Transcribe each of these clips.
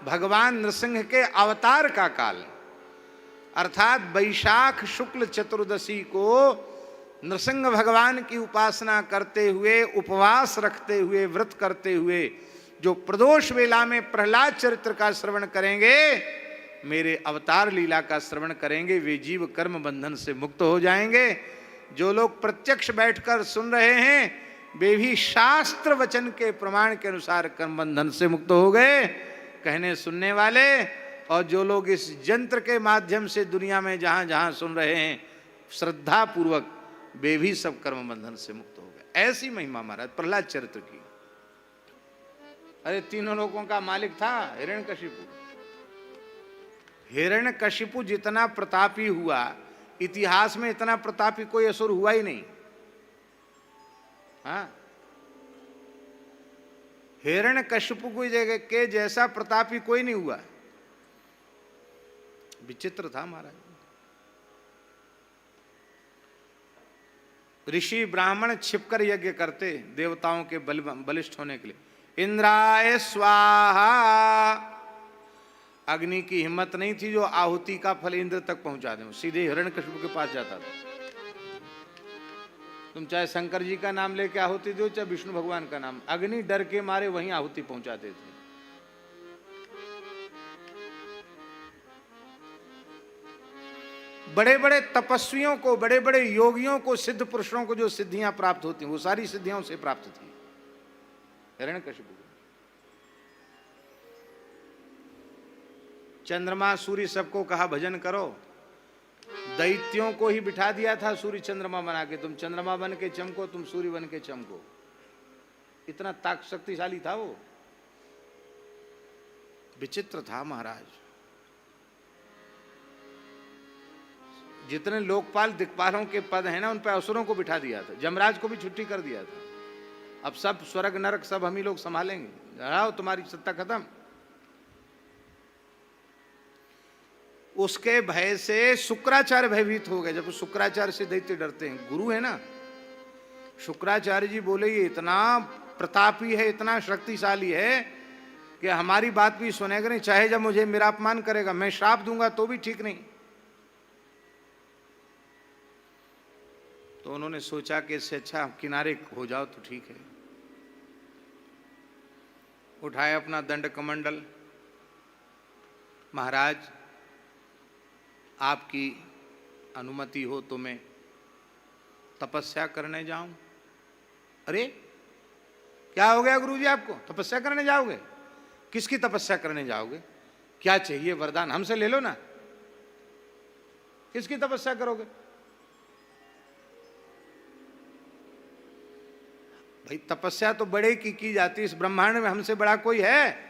भगवान नृसिंह के अवतार का काल, अर्थात वैशाख शुक्ल चतुर्दशी को नृसिंह भगवान की उपासना करते हुए, उपवास रखते हुए, व्रत करते हुए जो प्रदोष वेला में प्रहलाद चरित्र का श्रवण करेंगे, मेरे अवतार लीला का श्रवण करेंगे, वे जीव कर्म बंधन से मुक्त हो जाएंगे। जो लोग प्रत्यक्ष बैठकर सुन रहे हैं वे भी शास्त्र वचन के प्रमाण के अनुसार कर्म बंधन से मुक्त हो गए, कहने सुनने वाले। और जो लोग इस यंत्र के माध्यम से दुनिया में जहां जहां सुन रहे हैं श्रद्धा पूर्वक, वे भी सब कर्म बंधन से मुक्त हो गए। ऐसी महिमा महाराज प्रहलाद चरित्र की। अरे तीनों लोगों का मालिक था हिरण्यकशिपु। हिरण्यकशिपु जितना प्रतापी हुआ, इतिहास में इतना प्रतापी कोई असुर हुआ ही नहीं। हाँ, हिरण्यकशिपु को जगह के जैसा प्रतापी कोई नहीं हुआ। विचित्र था महाराज। ऋषि ब्राह्मण छिपकर यज्ञ करते देवताओं के बलिष्ठ होने के लिए। इंद्राय स्वाहा, अग्नि की हिम्मत नहीं थी जो आहुति का फल इंद्र तक पहुंचा दे, सीधे हिरण्यकशिपु के पास जाता था। तुम चाहे शंकर जी का नाम लेके आहुति दो, चाहे विष्णु भगवान का नाम, अग्नि डर के मारे वहीं आहुति पहुंचाते थे। बड़े बड़े तपस्वियों को, बड़े बड़े योगियों को, सिद्ध पुरुषों को जो सिद्धियां प्राप्त होती हैं वो सारी सिद्धियां से प्राप्त थी हिरण्यकशिपु। चंद्रमा सूर्य सबको कहा भजन करो, दैत्यों को ही बिठा दिया था सूर्य चंद्रमा बना के, तुम चंद्रमा बन के चमको, तुम सूर्य बन के चमको। इतना शक्तिशाली था वो। विचित्र था महाराज। जितने लोकपाल दिक्पालों के पद हैं ना, उन पर असुरों को बिठा दिया था। जमराज को भी छुट्टी कर दिया था। अब सब स्वर्ग नरक सब हम ही लोग संभालेंगे, जाओ तुम्हारी सत्ता खत्म। उसके भय से शुक्राचार्य भयभीत हो गए। जब शुक्राचार्य से दैत्य डरते हैं, गुरु है ना, शुक्राचार्य जी बोले ये इतना प्रतापी है, इतना शक्तिशाली है कि हमारी बात भी सुनेगा नहीं, चाहे जब मुझे मेरा अपमान करेगा, मैं श्राप दूंगा तो भी ठीक नहीं। तो उन्होंने सोचा कि इससे अच्छा किनारे हो जाओ तो ठीक है। उठाया अपना दंड कमंडल, महाराज आपकी अनुमति हो तो मैं तपस्या करने जाऊं। अरे क्या हो गया गुरुजी, आपको तपस्या करने जाओगे? किसकी तपस्या करने जाओगे? क्या चाहिए वरदान? हमसे ले लो ना। किसकी तपस्या करोगे? भाई तपस्या तो बड़े की जाती है, इस ब्रह्मांड में हमसे बड़ा कोई है?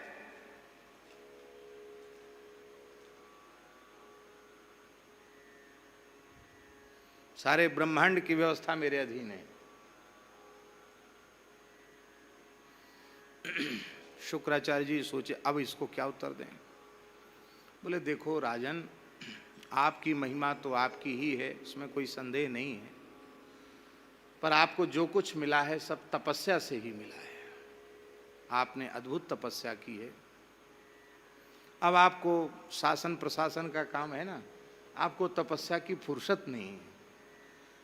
सारे ब्रह्मांड की व्यवस्था मेरे अधीन है। शुक्राचार्य जी सोचे अब इसको क्या उत्तर दें। बोले देखो राजन, आपकी महिमा तो आपकी ही है, इसमें कोई संदेह नहीं है, पर आपको जो कुछ मिला है सब तपस्या से ही मिला है। आपने अद्भुत तपस्या की है। अब आपको शासन प्रशासन का काम है ना, आपको तपस्या की फुर्सत नहीं है,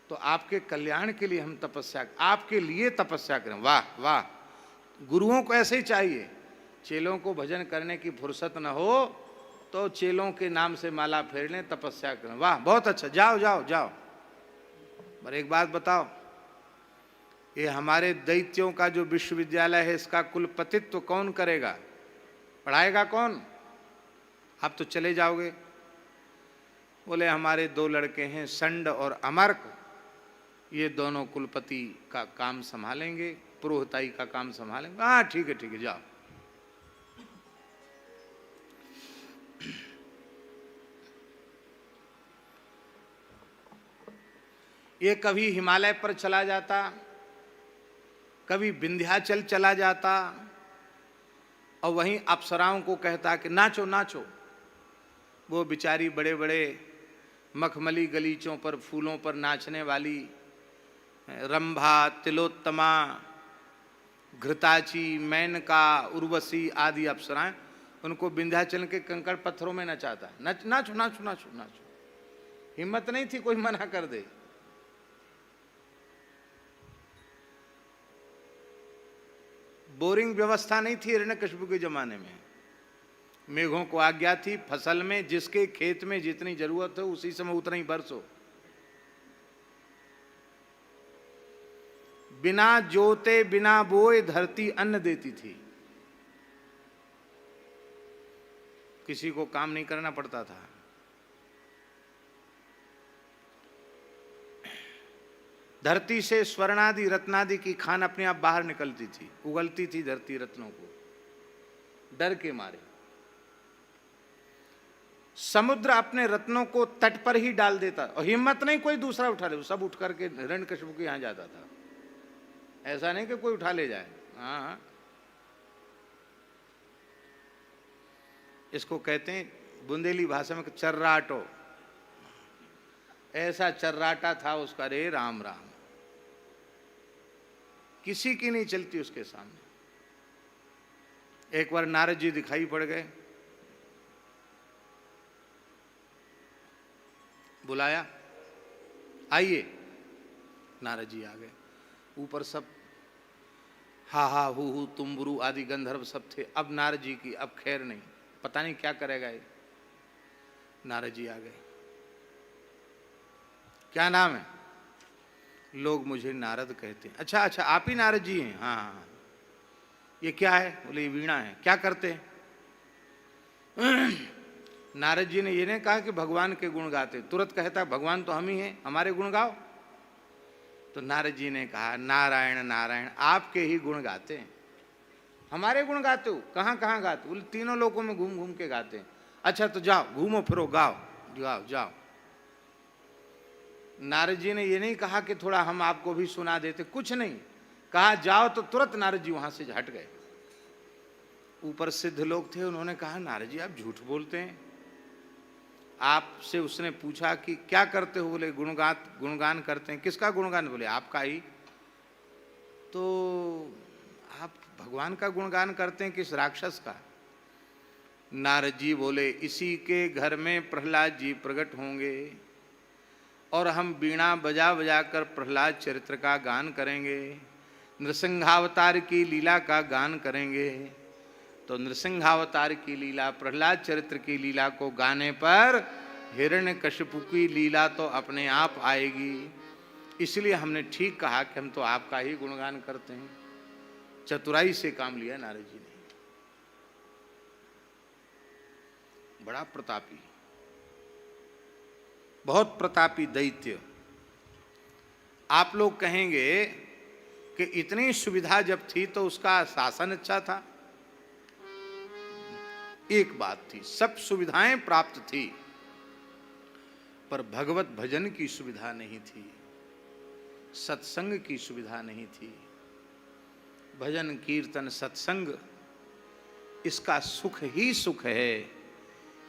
तो आपके कल्याण के लिए हम तपस्या, आपके लिए तपस्या करें। वाह वाह, गुरुओं को ऐसे ही चाहिए। चेलों को भजन करने की फुर्सत न हो तो चेलों के नाम से माला फेर लें, तपस्या करें। वाह बहुत अच्छा, जाओ जाओ जाओ। पर एक बात बताओ, ये हमारे दैत्यों का जो विश्वविद्यालय है इसका कुलपतित्व कौन करेगा? पढ़ाएगा कौन? आप तो चले जाओगे। बोले हमारे दो लड़के हैं, संड और अमर्क, ये दोनों कुलपति का काम संभालेंगे, पुरोहिताई का काम संभालेंगे। हाँ ठीक है जाओ। ये कभी हिमालय पर चला जाता, कभी विंध्याचल चला जाता और वहीं अप्सराओं को कहता कि नाचो नाचो। वो बेचारी बड़े बड़े मखमली गलीचों पर फूलों पर नाचने वाली रंभा, तिलोत्तमा, घृताची, मेनका, उर्वशी आदि अप्सराएं, उनको विंध्याचल के कंकड़ पत्थरों में नचाता। नाचो नाचो नाचो नाचो, हिम्मत नहीं थी कोई मना कर दे। बोरिंग व्यवस्था नहीं थी हिरण्यकशिपु के जमाने में। मेघों को आज्ञा थी फसल में जिसके खेत में जितनी जरूरत हो उसी समय उतना ही बरसो। बिना जोते बिना बोए धरती अन्न देती थी, किसी को काम नहीं करना पड़ता था। धरती से स्वर्णादि रत्नादि की खान अपने आप बाहर निकलती थी, उगलती थी धरती रत्नों को डर के मारे। समुद्र अपने रत्नों को तट पर ही डाल देता और हिम्मत नहीं कोई दूसरा उठा ले, सब उठ करके हिरण्यकशिपु के यहां जाता था। ऐसा नहीं कि कोई उठा ले जाए। हाँ, इसको कहते हैं बुंदेली भाषा में चर्राटो। ऐसा चर्राटा था उसका, रे राम राम, किसी की नहीं चलती उसके सामने। एक बार नारद जी दिखाई पड़ गए, बुलाया, आइए। नारद जी आ गए। ऊपर सब हा हा हु तुम्बुरु आदि गंधर्व सब थे। अब नारद जी की अब खैर नहीं, पता नहीं क्या करेगा ये। नारद जी आ गए। क्या नाम है? लोग मुझे नारद कहते हैं। अच्छा अच्छा, आप ही नारद जी हैं? हाँ हाँ। ये क्या है? बोले ये वीणा है। क्या करते हैं? नारद जी ने ये नहीं कहा कि भगवान के गुण गाते, तुरंत कहता भगवान तो हम ही हैं, हमारे गुण गाओ। तो नारद जी ने कहा नारायण नारायण, आपके ही गुण गाते हैं। हमारे गुण गाते हो? कहाँ कहाँ गाते? बोले तीनों लोकों में घूम घूम के गाते हैं। अच्छा तो जाओ, घूमो फिरो, गाओ, जाओ जाओ। नारद जी ने ये नहीं कहा कि थोड़ा हम आपको भी सुना देते, कुछ नहीं कहा, जाओ। तो तुरंत नारद जी वहां से हट गए। ऊपर सिद्ध लोग थे, उन्होंने कहा नारद जी आप झूठ बोलते हैं। आपसे उसने पूछा कि क्या करते हो? बोले गुणगान करते हैं। किसका गुणगान? बोले आपका ही। तो आप भगवान का गुणगान करते हैं किस राक्षस का? नारद जी बोले इसी के घर में प्रहलाद जी प्रकट होंगे और हम बीणा बजा बजा कर प्रहलाद चरित्र का गान करेंगे, नृसिंहावतार की लीला का गान करेंगे। तो नृसिंहावतार की लीला, प्रहलाद चरित्र की लीला को गाने पर हिरण्यकशिपु की लीला तो अपने आप आएगी। इसलिए हमने ठीक कहा कि हम तो आपका ही गुणगान करते हैं। चतुराई से काम लिया नारद जी ने। बड़ा प्रतापी, बहुत प्रतापी दैत्य। आप लोग कहेंगे कि इतनी सुविधा जब थी तो उसका शासन अच्छा था। एक बात थी, सब सुविधाएं प्राप्त थी, पर भगवत भजन की सुविधा नहीं थी, सत्संग की सुविधा नहीं थी। भजन कीर्तन सत्संग इसका सुख ही सुख है।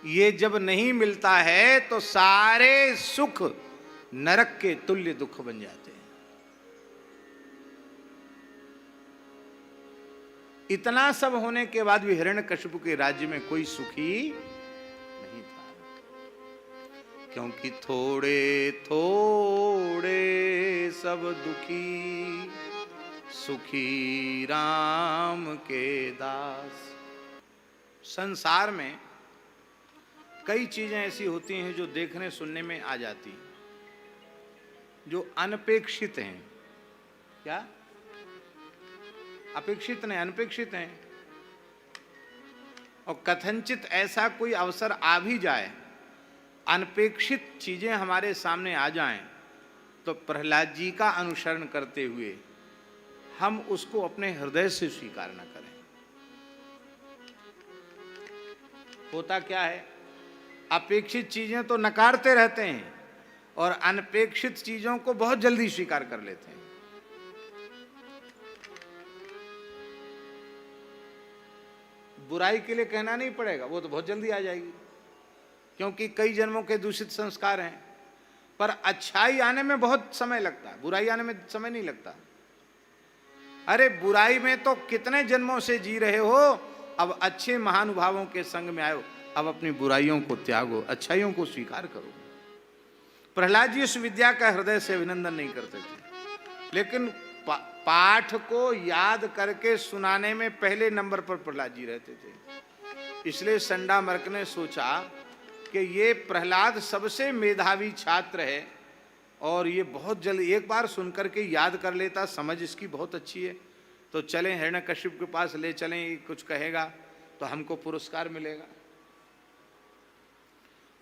ये जब नहीं मिलता है तो सारे सुख नरक के तुल्य दुख बन जाते हैं। इतना सब होने के बाद भी हिरण्यकशिपु के राज्य में कोई सुखी नहीं था, क्योंकि थोड़े थोड़े सब दुखी, सुखी राम के दास। संसार में कई चीजें ऐसी होती हैं जो देखने सुनने में आ जाती हैं, जो अनपेक्षित हैं। क्या? अपेक्षित नहीं, अनपेक्षित हैं। और कथनचित ऐसा कोई अवसर आ भी जाए, अनपेक्षित चीजें हमारे सामने आ जाएं, तो प्रहलाद जी का अनुसरण करते हुए हम उसको अपने हृदय से स्वीकार न करें। होता क्या है, अपेक्षित चीजें तो नकारते रहते हैं और अनपेक्षित चीजों को बहुत जल्दी स्वीकार कर लेते हैं। बुराई के लिए कहना नहीं पड़ेगा, वो तो बहुत जल्दी आ जाएगी, क्योंकि कई जन्मों के दूषित संस्कार हैं। पर अच्छाई आने में बहुत समय लगता है, बुराई आने में समय नहीं लगता। अरे बुराई में तो कितने जन्मों से जी रहे हो, अब अच्छे महानुभावों के संग में आयो, अब अपनी बुराइयों को त्यागो, अच्छाइयों को स्वीकार करो। प्रहलाद जी इस विद्या का हृदय से अभिनंदन नहीं करते थे, लेकिन पाठ को याद करके सुनाने में पहले नंबर पर प्रहलाद जी रहते थे। इसलिए संडामर्क ने सोचा कि ये प्रहलाद सबसे मेधावी छात्र है और ये बहुत जल्द एक बार सुनकर के याद कर लेता, समझ इसकी बहुत अच्छी है, तो चलें हिरण्यकशिप के पास ले चलें, ये कुछ कहेगा तो हमको पुरस्कार मिलेगा।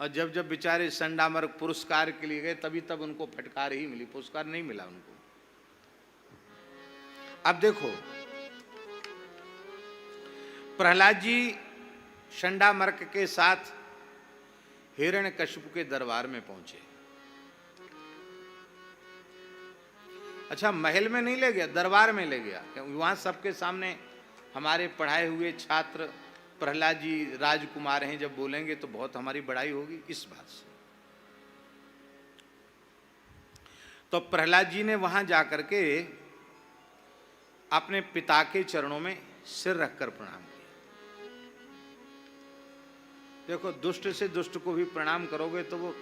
और जब जब बेचारे संडामर्क पुरस्कार के लिए गए तभी तब उनको फटकार ही मिली, पुरस्कार नहीं मिला उनको। अब देखो प्रहलाद जी संडामर्क के साथ हिरण्यकशिपु के दरबार में पहुंचे। अच्छा, महल में नहीं ले गया, दरबार में ले गया, वहां सबके सामने हमारे पढ़ाए हुए छात्र प्रहलाद जी राजकुमार हैं, जब बोलेंगे तो बहुत हमारी बड़ाई होगी इस बात से। तो प्रहलाद जी ने वहां जाकर के अपने पिता के चरणों में सिर रखकर प्रणाम किया। देखो दुष्ट से दुष्ट को भी प्रणाम करोगे तो वो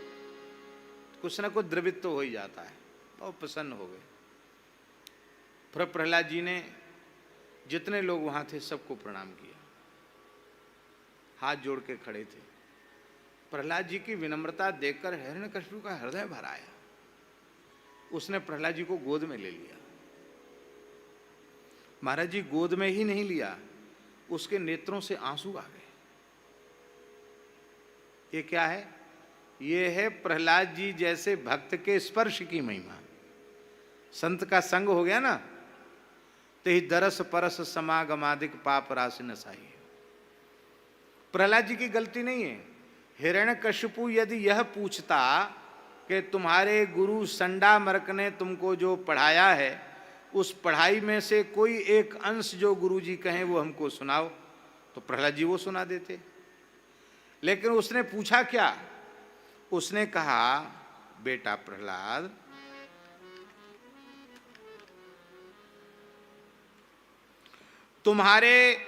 कुछ ना कुछ द्रवित तो हो ही जाता है, बहुत प्रसन्न हो गए। फिर प्रहलाद जी ने जितने लोग वहां थे सबको प्रणाम किया, हाथ जोड़ के खड़े थे। प्रहलाद जी की विनम्रता देखकर हिरण्यकशिपु का हृदय भर आया। उसने प्रहलाद जी को गोद में ले लिया। महाराज जी गोद में ही नहीं लिया, उसके नेत्रों से आंसू आ गए। ये क्या है? ये है प्रहलाद जी जैसे भक्त के स्पर्श की महिमा। संत का संग हो गया ना, तो ही दरस परस समागमादिक पाप राशि नसाई। प्रहलाद जी की गलती नहीं है। हिरण्यकशिपु यदि यह पूछता कि तुम्हारे गुरु संडामर्क ने तुमको जो पढ़ाया है उस पढ़ाई में से कोई एक अंश जो गुरु जी कहें वो हमको सुनाओ, तो प्रहलाद जी वो सुना देते। लेकिन उसने पूछा क्या? उसने कहा, बेटा प्रहलाद, तुम्हारे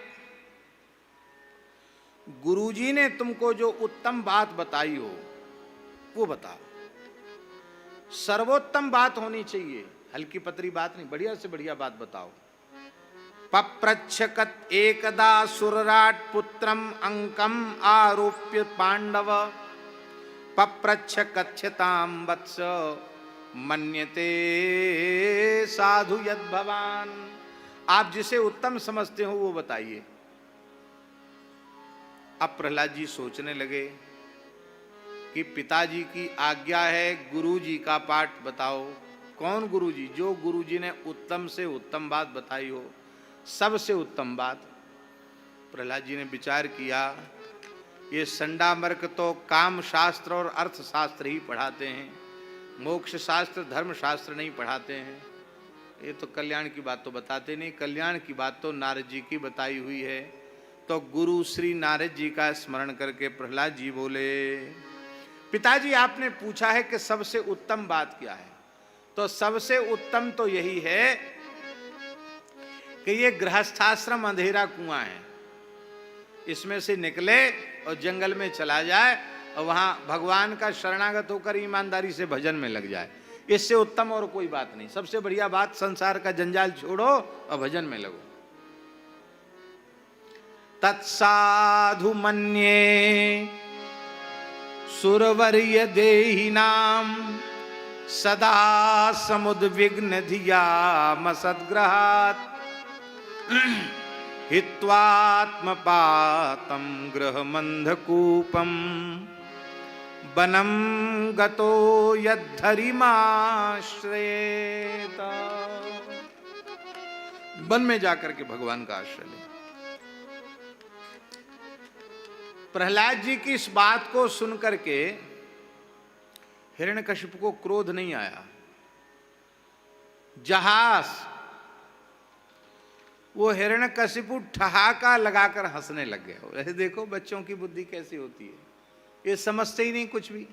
गुरुजी ने तुमको जो उत्तम बात बताई हो वो बताओ। सर्वोत्तम बात होनी चाहिए, हल्की पतरी बात नहीं, बढ़िया से बढ़िया बात बताओ। पप्रच्छकत एकदा सुरराट पुत्रम अंकम आरोप्य पांडव पप्रच्छ कथ्यताम वत्स मन्यते साधु यद भवान। आप जिसे उत्तम समझते हो वो बताइए। अब प्रहलाद जी सोचने लगे कि पिताजी की आज्ञा है गुरुजी का पाठ बताओ। कौन गुरुजी? जो गुरुजी ने उत्तम से उत्तम बात बताई हो, सबसे उत्तम बात। प्रहलाद जी ने विचार किया, ये संडामर्क तो काम शास्त्र और अर्थ शास्त्र ही पढ़ाते हैं, मोक्ष शास्त्र धर्म शास्त्र नहीं पढ़ाते हैं। ये तो कल्याण की बात तो बताते नहीं, कल्याण की बात तो नारद जी की बताई हुई है। तो गुरु श्री नारद जी का स्मरण करके प्रहलाद जी बोले, पिताजी आपने पूछा है कि सबसे उत्तम बात क्या है, तो सबसे उत्तम तो यही है कि ये गृहस्थाश्रम अंधेरा कुआं है, इसमें से निकले और जंगल में चला जाए और वहां भगवान का शरणागत होकर ईमानदारी से भजन में लग जाए। इससे उत्तम और कोई बात नहीं। सबसे बढ़िया बात, संसार का जंजाल छोड़ो और भजन में लगो। तत्साधु मन्ये सुरवर्य देहिनाम सदा समुद्विग्न धिया मसद्ग्रहात् हित्वात्मपातं गृहमन्धकूपं वनं गतो यद्धरिमाश्रयेत। वन में जाकर के भगवान का आश्रय ले। प्रहलाद जी की इस बात को सुनकर के हिरण्यकशिपु को क्रोध नहीं आया। जहास वो हिरण्यकशिपु ठहाका लगाकर हंसने लग गया। ऐसे देखो बच्चों की बुद्धि कैसी होती है, ये समझते ही नहीं कुछ भी।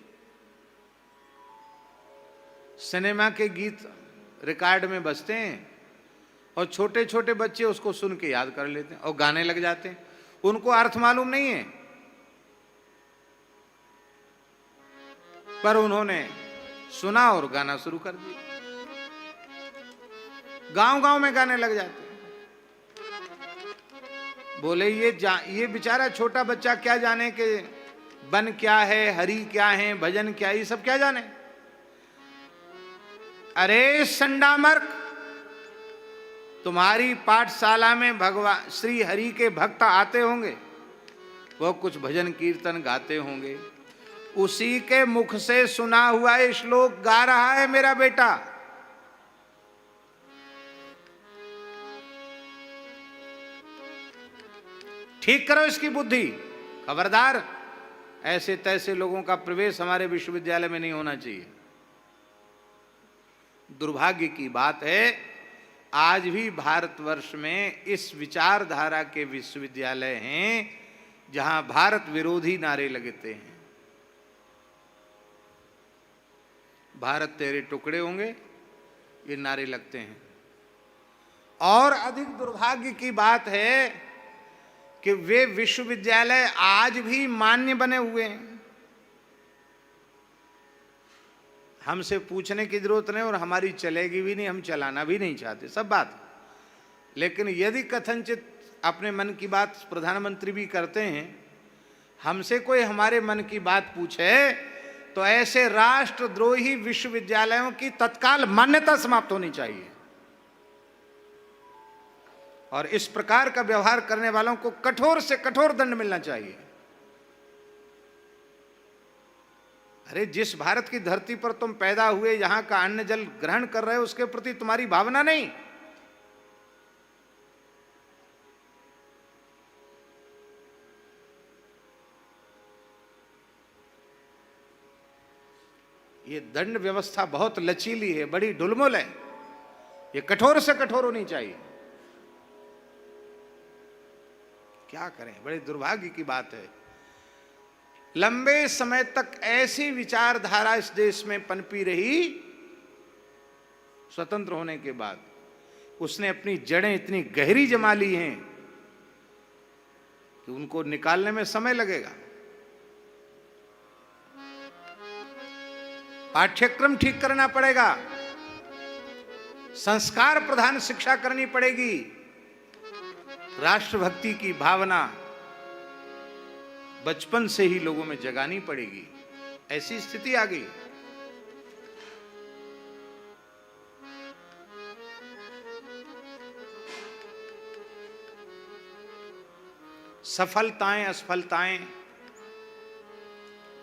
सिनेमा के गीत रिकॉर्ड में बजते हैं और छोटे छोटे बच्चे उसको सुन के याद कर लेते हैं और गाने लग जाते हैं। उनको अर्थ मालूम नहीं है, पर उन्होंने सुना और गाना शुरू कर दिया। गांव गांव में गाने लग जाते हैं। बोले ये बेचारा छोटा बच्चा क्या जाने कि बन क्या है, हरि क्या है, भजन क्या है, ये सब क्या जाने। अरे संडामर्क, तुम्हारी पाठशाला में भगवान श्री हरि के भक्त आते होंगे, वो कुछ भजन कीर्तन गाते होंगे, उसी के मुख से सुना हुआ ये श्लोक गा रहा है मेरा बेटा। ठीक करो इसकी बुद्धि। खबरदार, ऐसे तैसे लोगों का प्रवेश हमारे विश्वविद्यालय में नहीं होना चाहिए। दुर्भाग्य की बात है, आज भी भारतवर्ष में इस विचारधारा के विश्वविद्यालय हैं जहां भारत विरोधी नारे लगते हैं। भारत तेरे टुकड़े होंगे, ये नारे लगते हैं। और अधिक दुर्भाग्य की बात है कि वे विश्वविद्यालय आज भी मान्य बने हुए हैं। हमसे पूछने की जरूरत नहीं और हमारी चलेगी भी नहीं, हम चलाना भी नहीं चाहते, सब बात। लेकिन यदि कथनचित अपने मन की बात प्रधानमंत्री भी करते हैं, हमसे कोई हमारे मन की बात पूछे तो ऐसे राष्ट्रद्रोही विश्वविद्यालयों की तत्काल मान्यता समाप्त होनी चाहिए और इस प्रकार का व्यवहार करने वालों को कठोर से कठोर दंड मिलना चाहिए। अरे जिस भारत की धरती पर तुम पैदा हुए, यहां का अन्न जल ग्रहण कर रहे हो, उसके प्रति तुम्हारी भावना नहीं। ये दंड व्यवस्था बहुत लचीली है, बड़ी ढुलमुल है, ये कठोर से कठोर होनी चाहिए। क्या करें, बड़े दुर्भाग्य की बात है। लंबे समय तक ऐसी विचारधारा इस देश में पनपी रही, स्वतंत्र होने के बाद उसने अपनी जड़ें इतनी गहरी जमा ली हैं कि उनको निकालने में समय लगेगा। पाठ्यक्रम ठीक करना पड़ेगा, संस्कार प्रधान शिक्षा करनी पड़ेगी, राष्ट्रभक्ति की भावना बचपन से ही लोगों में जगानी पड़ेगी। ऐसी स्थिति आ गई। सफलताएं असफलताएं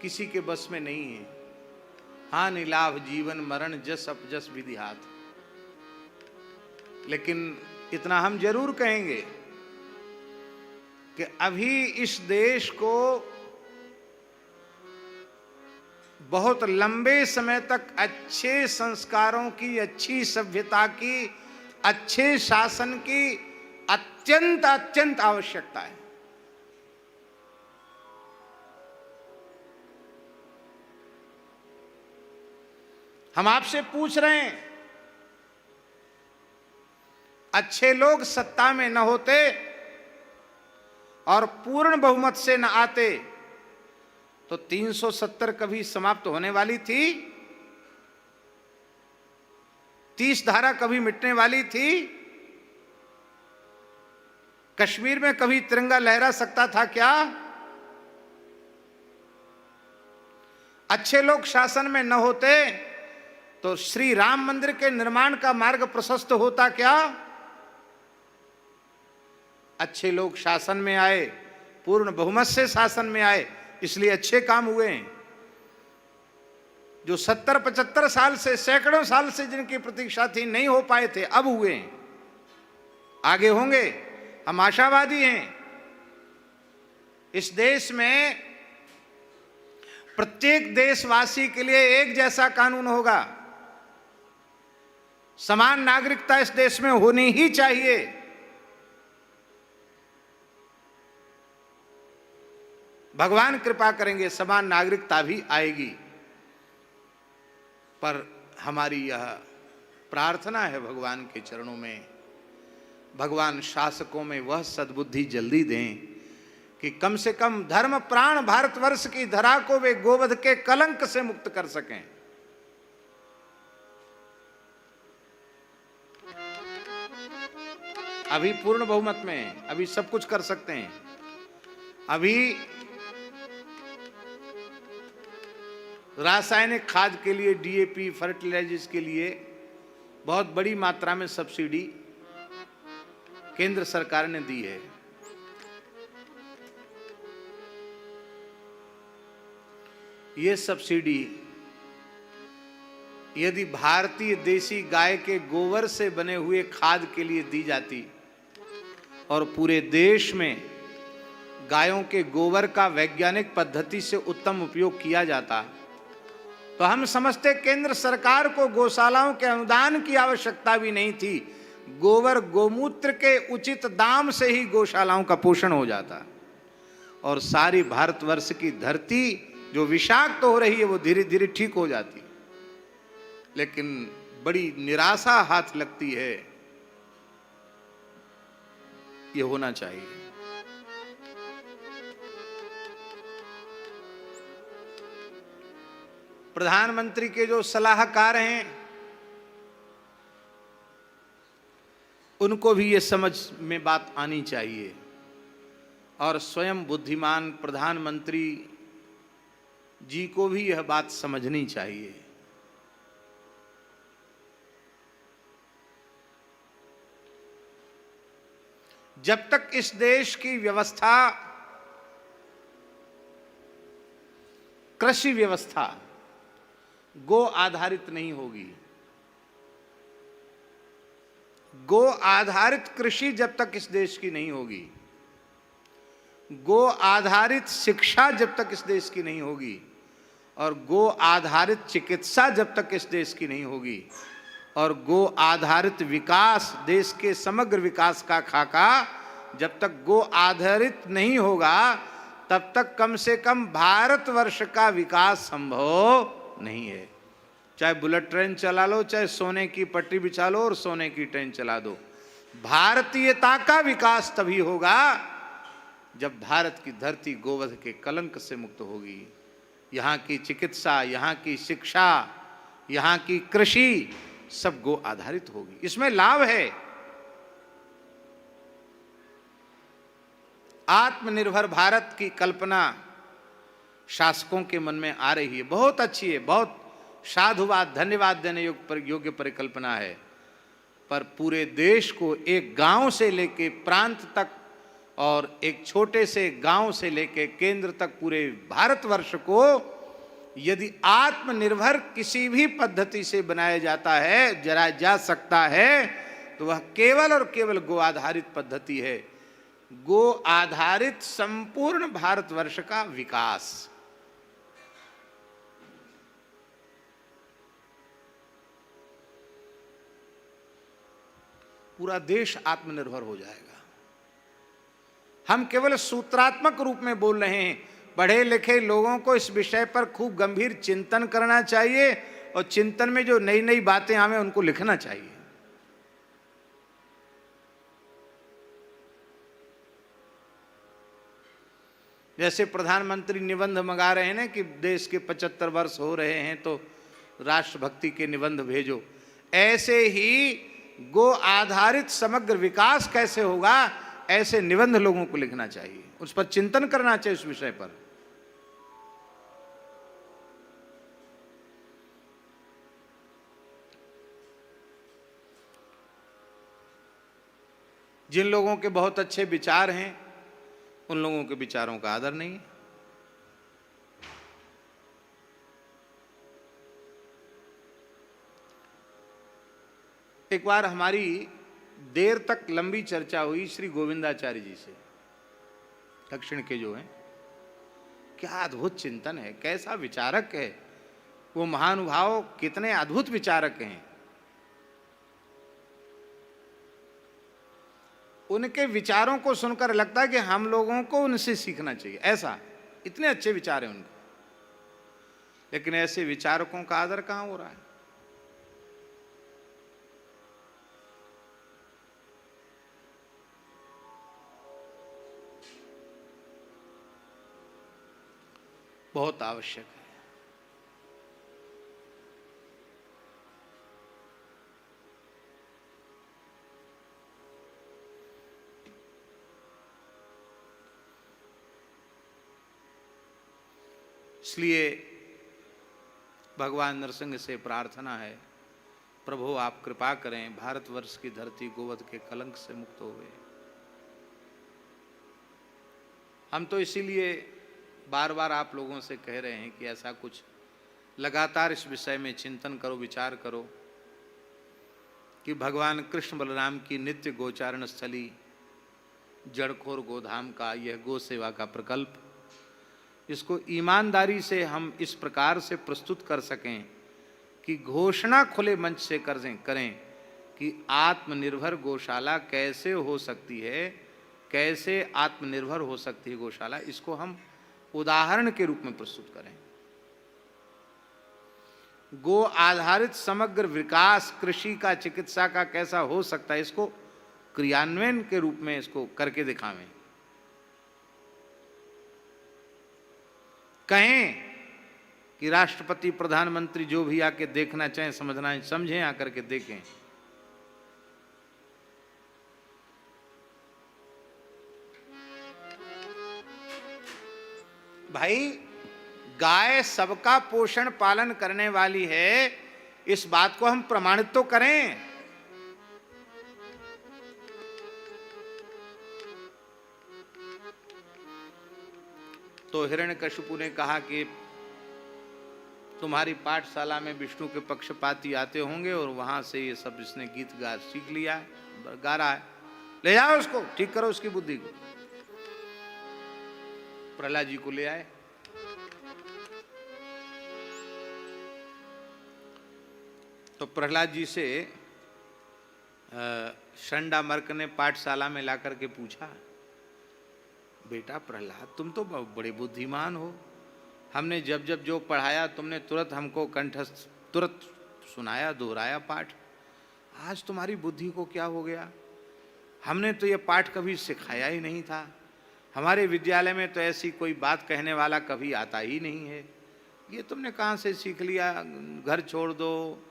किसी के बस में नहीं है। हानि लाभ जीवन मरण जस अपजस विधि हाथ। लेकिन इतना हम जरूर कहेंगे कि अभी इस देश को बहुत लंबे समय तक अच्छे संस्कारों की, अच्छी सभ्यता की, अच्छे शासन की अत्यंत अत्यंत आवश्यकता है। हम आपसे पूछ रहे हैं, अच्छे लोग सत्ता में न होते और पूर्ण बहुमत से न आते तो 370 कभी समाप्त होने वाली थी? 30 धारा कभी मिटने वाली थी? कश्मीर में कभी तिरंगा लहरा सकता था क्या? अच्छे लोग शासन में न होते तो श्री राम मंदिर के निर्माण का मार्ग प्रशस्त होता क्या? अच्छे लोग शासन में आए, पूर्ण बहुमत से शासन में आए, इसलिए अच्छे काम हुए हैं। जो 70-75 साल से, सैकड़ों साल से जिनकी प्रतीक्षा थी, नहीं हो पाए थे, अब हुए हैं, आगे होंगे, हम आशावादी हैं। इस देश में प्रत्येक देशवासी के लिए एक जैसा कानून होगा। समान नागरिकता इस देश में होनी ही चाहिए। भगवान कृपा करेंगे, समान नागरिकता भी आएगी। पर हमारी यह प्रार्थना है भगवान के चरणों में, भगवान शासकों में वह सद्बुद्धि जल्दी दें कि कम से कम धर्म प्राण भारतवर्ष की धरा को वे गोवध के कलंक से मुक्त कर सकें। अभी पूर्ण बहुमत में हैं, अभी सब कुछ कर सकते हैं। अभी रासायनिक खाद के लिए, डीएपी, फर्टिलाइजर्स के लिए बहुत बड़ी मात्रा में सब्सिडी केंद्र सरकार ने दी है। ये सब्सिडी यदि भारतीय देसी गाय के गोबर से बने हुए खाद के लिए दी जाती और पूरे देश में गायों के गोबर का वैज्ञानिक पद्धति से उत्तम उपयोग किया जाता, तो हम समझते केंद्र सरकार को गौशालाओं के अनुदान की आवश्यकता भी नहीं थी। गोबर गोमूत्र के उचित दाम से ही गौशालाओं का पोषण हो जाता और सारी भारतवर्ष की धरती जो विषाक्त हो रही है वो धीरे धीरे ठीक हो जाती। लेकिन बड़ी निराशा हाथ लगती है। ये होना चाहिए। प्रधानमंत्री के जो सलाहकार हैं उनको भी ये समझ में बात आनी चाहिए और स्वयं बुद्धिमान प्रधानमंत्री जी को भी यह बात समझनी चाहिए। जब तक इस देश की व्यवस्था, कृषि व्यवस्था गो आधारित नहीं होगी, गो आधारित कृषि जब तक इस देश की नहीं होगी, गो आधारित शिक्षा जब तक इस देश की नहीं होगी और गो आधारित चिकित्सा जब तक इस देश की नहीं होगी और गो आधारित विकास, देश के समग्र विकास का खाका जब तक गो आधारित नहीं होगा तब तक कम से कम भारतवर्ष का विकास संभव नहीं है। चाहे बुलेट ट्रेन चला लो, चाहे सोने की पट्टी बिछा लो और सोने की ट्रेन चला दो, भारतीयता का विकास तभी होगा जब भारत की धरती गोवध के कलंक से मुक्त होगी। यहाँ की चिकित्सा, यहाँ की शिक्षा, यहाँ की कृषि सब गो आधारित होगी। इसमें लाभ है। आत्मनिर्भर भारत की कल्पना शासकों के मन में आ रही है, बहुत अच्छी है, बहुत साधुवाद, धन्यवाद देने योग्य परिकल्पना है। पर पूरे देश को एक गांव से लेके प्रांत तक और एक छोटे से गांव से लेके केंद्र तक पूरे भारतवर्ष को यदि आत्मनिर्भर किसी भी पद्धति से बनाया जाता है, जरा जा सकता है, तो वह केवल और केवल गो आधारित पद्धति है। गो आधारित संपूर्ण भारतवर्ष का विकास। पूरा देश आत्मनिर्भर हो जाएगा। हम केवल सूत्रात्मक रूप में बोल रहे हैं। पढ़े लिखे लोगों को इस विषय पर खूब गंभीर चिंतन करना चाहिए और चिंतन में जो नई नई बातें आवे उनको लिखना चाहिए। जैसे प्रधानमंत्री निबंध मंगा रहे हैं ना कि देश के 75 वर्ष हो रहे हैं तो राष्ट्रभक्ति के निबंध भेजो, ऐसे ही गो आधारित समग्र विकास कैसे होगा ऐसे निबंध लोगों को लिखना चाहिए, उस पर चिंतन करना चाहिए। उस विषय पर जिन लोगों के बहुत अच्छे विचार हैं उन लोगों के विचारों का आदर नहीं है। एक बार हमारी देर तक लंबी चर्चा हुई श्री गोविंदाचार्य जी से, दक्षिण के जो हैं। क्या अद्भुत चिंतन है, कैसा विचारक है वो महानुभाव, कितने अद्भुत विचारक हैं। उनके विचारों को सुनकर लगता है कि हम लोगों को उनसे सीखना चाहिए, ऐसा इतने अच्छे विचार हैं उनके। लेकिन ऐसे विचारकों का आदर कहाँ हो रहा है। बहुत आवश्यक है। इसलिए भगवान नरसिंह से प्रार्थना है, प्रभु आप कृपा करें, भारतवर्ष की धरती गोवध के कलंक से मुक्त हो गए। हम तो इसीलिए बार बार आप लोगों से कह रहे हैं कि ऐसा कुछ लगातार इस विषय में चिंतन करो, विचार करो कि भगवान कृष्ण बलराम की नित्य गोचारण स्थली जड़खोर गोधाम का यह गो सेवा का प्रकल्प, इसको ईमानदारी से हम इस प्रकार से प्रस्तुत कर सकें कि घोषणा खुले मंच से करें कि आत्मनिर्भर गौशाला कैसे हो सकती है, कैसे आत्मनिर्भर हो सकती है गौशाला, इसको हम उदाहरण के रूप में प्रस्तुत करें। गो आधारित समग्र विकास कृषि का, चिकित्सा का कैसा हो सकता है, इसको क्रियान्वयन के रूप में इसको करके दिखावें। कहें कि राष्ट्रपति, प्रधानमंत्री जो भी आके देखना चाहें, समझना समझें, आकर के देखें। भाई गाय सबका पोषण पालन करने वाली है, इस बात को हम प्रमाणित तो करें। तो हिरण्यकशिपु ने कहा कि तुम्हारी पाठशाला में विष्णु के पक्षपाती आते होंगे और वहां से ये सब इसने गीत गा सीख लिया है, गा रहा है, ले जाओ उसको, ठीक करो उसकी बुद्धि को। प्रहलाद जी को ले आए। तो प्रहलाद जी से शंडामर्क ने पाठशाला में लाकर के पूछा, बेटा प्रहलाद तुम तो बड़े बुद्धिमान हो, हमने जब जब जो पढ़ाया तुमने तुरंत हमको कंठस्थ तुरंत सुनाया, दोहराया पाठ, आज तुम्हारी बुद्धि को क्या हो गया? हमने तो ये पाठ कभी सिखाया ही नहीं था, हमारे विद्यालय में तो ऐसी कोई बात कहने वाला कभी आता ही नहीं है, ये तुमने कहाँ से सीख लिया? घर छोड़ दो,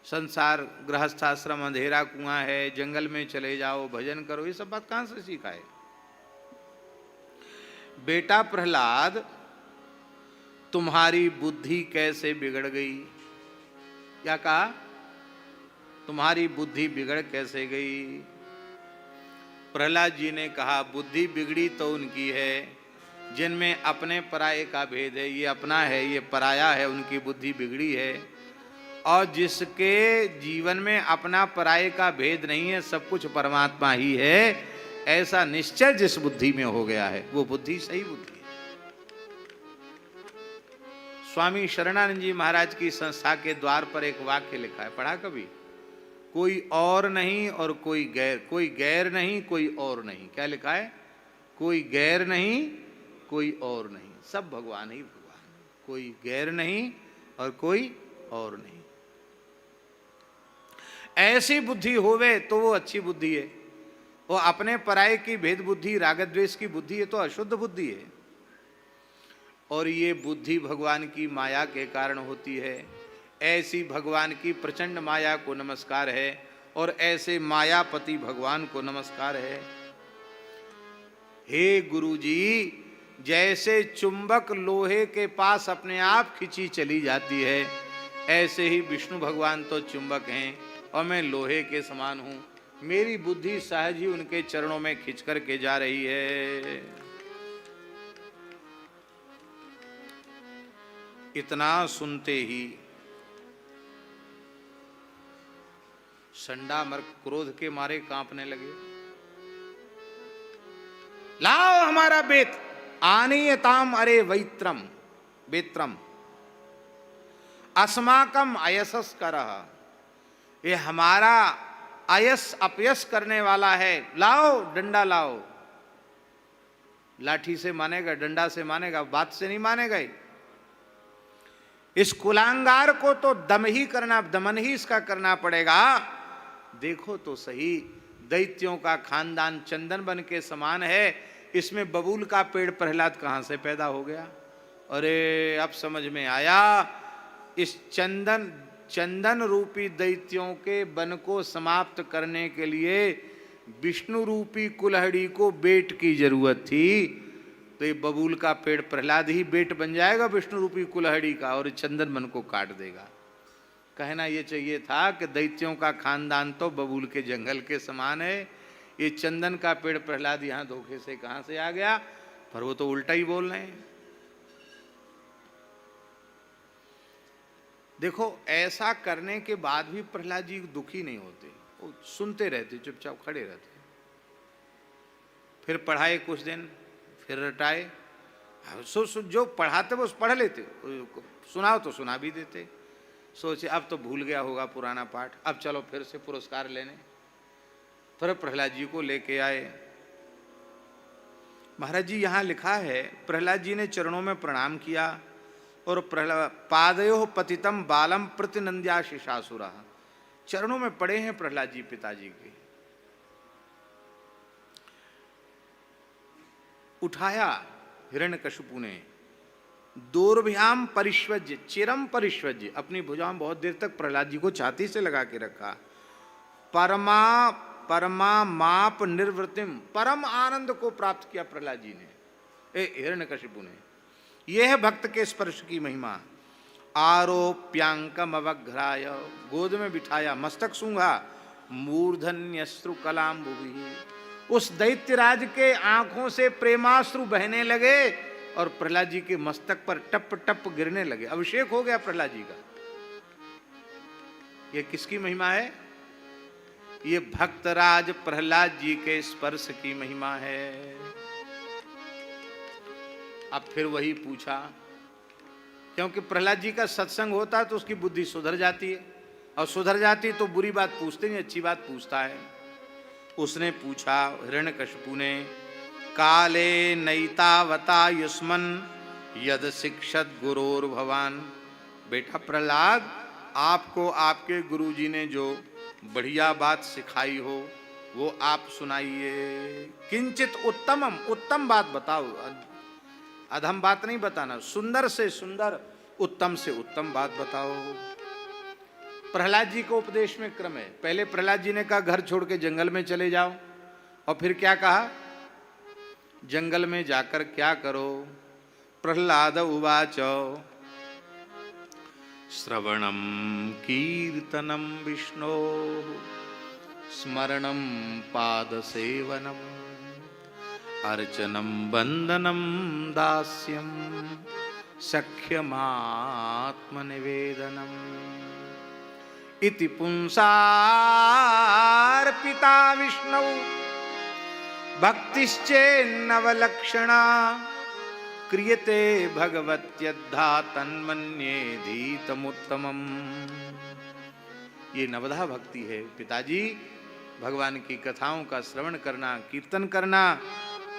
संसार गृहस्थाश्रम अंधेरा कुआं है, जंगल में चले जाओ, भजन करो, ये सब बात कहाँ से सीखा है? बेटा प्रहलाद तुम्हारी बुद्धि कैसे बिगड़ गई? क्या कहा? तुम्हारी बुद्धि बिगड़ कैसे गई? प्रहलाद जी ने कहा बुद्धि बिगड़ी तो उनकी है जिनमें अपने पराये का भेद है, ये अपना है ये पराया है, उनकी बुद्धि बिगड़ी है। और जिसके जीवन में अपना पराये का भेद नहीं है, सब कुछ परमात्मा ही है, ऐसा निश्चय जिस बुद्धि में हो गया है वो बुद्धि सही बुद्धि है। स्वामी शरणानंद जी महाराज की संस्था के द्वार पर एक वाक्य लिखा है, पढ़ा कभी? कोई और नहीं और कोई गैर, कोई गैर नहीं कोई और नहीं। क्या लिखा है? कोई गैर नहीं कोई और नहीं, सब भगवान ही भगवान, कोई गैर नहीं और कोई और नहीं। ऐसी बुद्धि होवे तो वो अच्छी बुद्धि है, वो अपने पराये की भेद बुद्धि, राग द्वेष की बुद्धि है तो अशुद्ध बुद्धि है। और ये बुद्धि भगवान की माया के कारण होती है। ऐसी भगवान की प्रचंड माया को नमस्कार है और ऐसे मायापति भगवान को नमस्कार है। हे गुरुजी, जैसे चुंबक लोहे के पास अपने आप खिंची चली जाती है, ऐसे ही विष्णु भगवान तो चुंबक हैं और मैं लोहे के समान हूं। मेरी बुद्धि सहज ही उनके चरणों में खिंच करके जा रही है। इतना सुनते ही शंडामर्क क्रोध के मारे कांपने लगे। लाओ हमारा बेत, आनीयताम अरे वैत्रम बेत्रम अस्माकम अयसस करह, ये हमारा अयस अपयस करने वाला है, लाओ डंडा लाओ। लाठी से मानेगा, डंडा से मानेगा, बात से नहीं मानेगा। इस कुलांगार को तो दमन ही इसका करना पड़ेगा। देखो तो सही, दैत्यों का खानदान चंदन बन के समान है, इसमें बबूल का पेड़ प्रहलाद कहां से पैदा हो गया? अरे अब समझ में आया, इस चंदन रूपी दैत्यों के वन को समाप्त करने के लिए विष्णु रूपी कुल्हड़ी को बेट की जरूरत थी। तो ये बबूल का पेड़ प्रहलाद ही बेट बन जाएगा विष्णु रूपी कुल्हड़ी का, और चंदन वन को काट देगा। कहना ये चाहिए था कि दैत्यों का खानदान तो बबूल के जंगल के समान है, ये चंदन का पेड़ प्रहलाद यहां धोखे से कहां से आ गया। पर वो तो उल्टा ही बोल रहे हैं। देखो, ऐसा करने के बाद भी प्रहलाद जी दुखी नहीं होते, वो सुनते रहते, चुपचाप खड़े रहते। फिर पढ़ाए कुछ दिन, फिर रटाए। जो पढ़ाते वो पढ़ लेते, सुनाओ तो सुना भी देते। सोचे अब तो भूल गया होगा पुराना पाठ, अब चलो फिर से पुरस्कार लेने। फिर प्रहलाद जी को लेके आए। महाराज जी यहाँ लिखा है, प्रहलाद जी ने चरणों में प्रणाम किया और पादयो पतितम बालम प्रतिनंद्याशिषासुरा, चरणों में पड़े हैं प्रहलाद जी पिताजी के। उठाया हिरण्यकशिपु ने, दोर्भ्याम परिष्वज्य चिरम परिष्वज्य, अपनी भुजाओं में बहुत देर तक प्रहलाद जी को छाती से लगा के रखा। परमा माप निर्वृतिम, परम आनंद को प्राप्त किया प्रहलाद जी ने, हिरण्यकशिपु ने। यह है भक्त के स्पर्श की महिमा। आरोप्यांकम अवघ्राय, गोद में बिठाया, मस्तक सूंघा, मूर्धन्यश्रु कलाम्बुभि, उस दैत्यराज के आंखों से प्रेमाश्रु बहने लगे और प्रहलाद जी के मस्तक पर टप टप गिरने लगे। अभिषेक हो गया प्रहलाद जी का। यह किसकी महिमा है? ये भक्तराज प्रहलाद जी के स्पर्श की महिमा है। अब फिर वही पूछा, क्योंकि प्रहलाद जी का सत्संग होता है तो उसकी बुद्धि सुधर जाती है, और सुधर जाती तो बुरी बात पूछते नहीं, अच्छी बात पूछता है। उसने पूछा हिरण्यकशिपु ने, काले नैतावता युष्मन यद शिक्षत गुरोर भवान। बेटा प्रहलाद, आपको आपके गुरुजी ने जो बढ़िया बात सिखाई हो वो आप सुनाइए। किंचित उत्तमम, उत्तम बात बताओ, अधम बात नहीं बताना, सुंदर से सुंदर, उत्तम से उत्तम बात बताओ। प्रहलाद जी को उपदेश में क्रम है। पहले प्रहलाद जी ने कहा घर छोड़ के जंगल में चले जाओ, और फिर क्या कहा? जंगल में जाकर क्या करो? प्रहलाद उवाच श्रवणम कीर्तनम विष्णो स्मरणम पाद सेवनम अर्चनम वंदनम दास्यम सख्यमात्मनिवेदनम इति पुंसार्पिता विष्णु भक्तिश्चेन्नवलक्षणा क्रियते भगवत्यद्धा तन्मन्येधीतमुत्तमम्। ये नवधा भक्ति है पिताजी। भगवान की कथाओं का श्रवण करना, कीर्तन करना,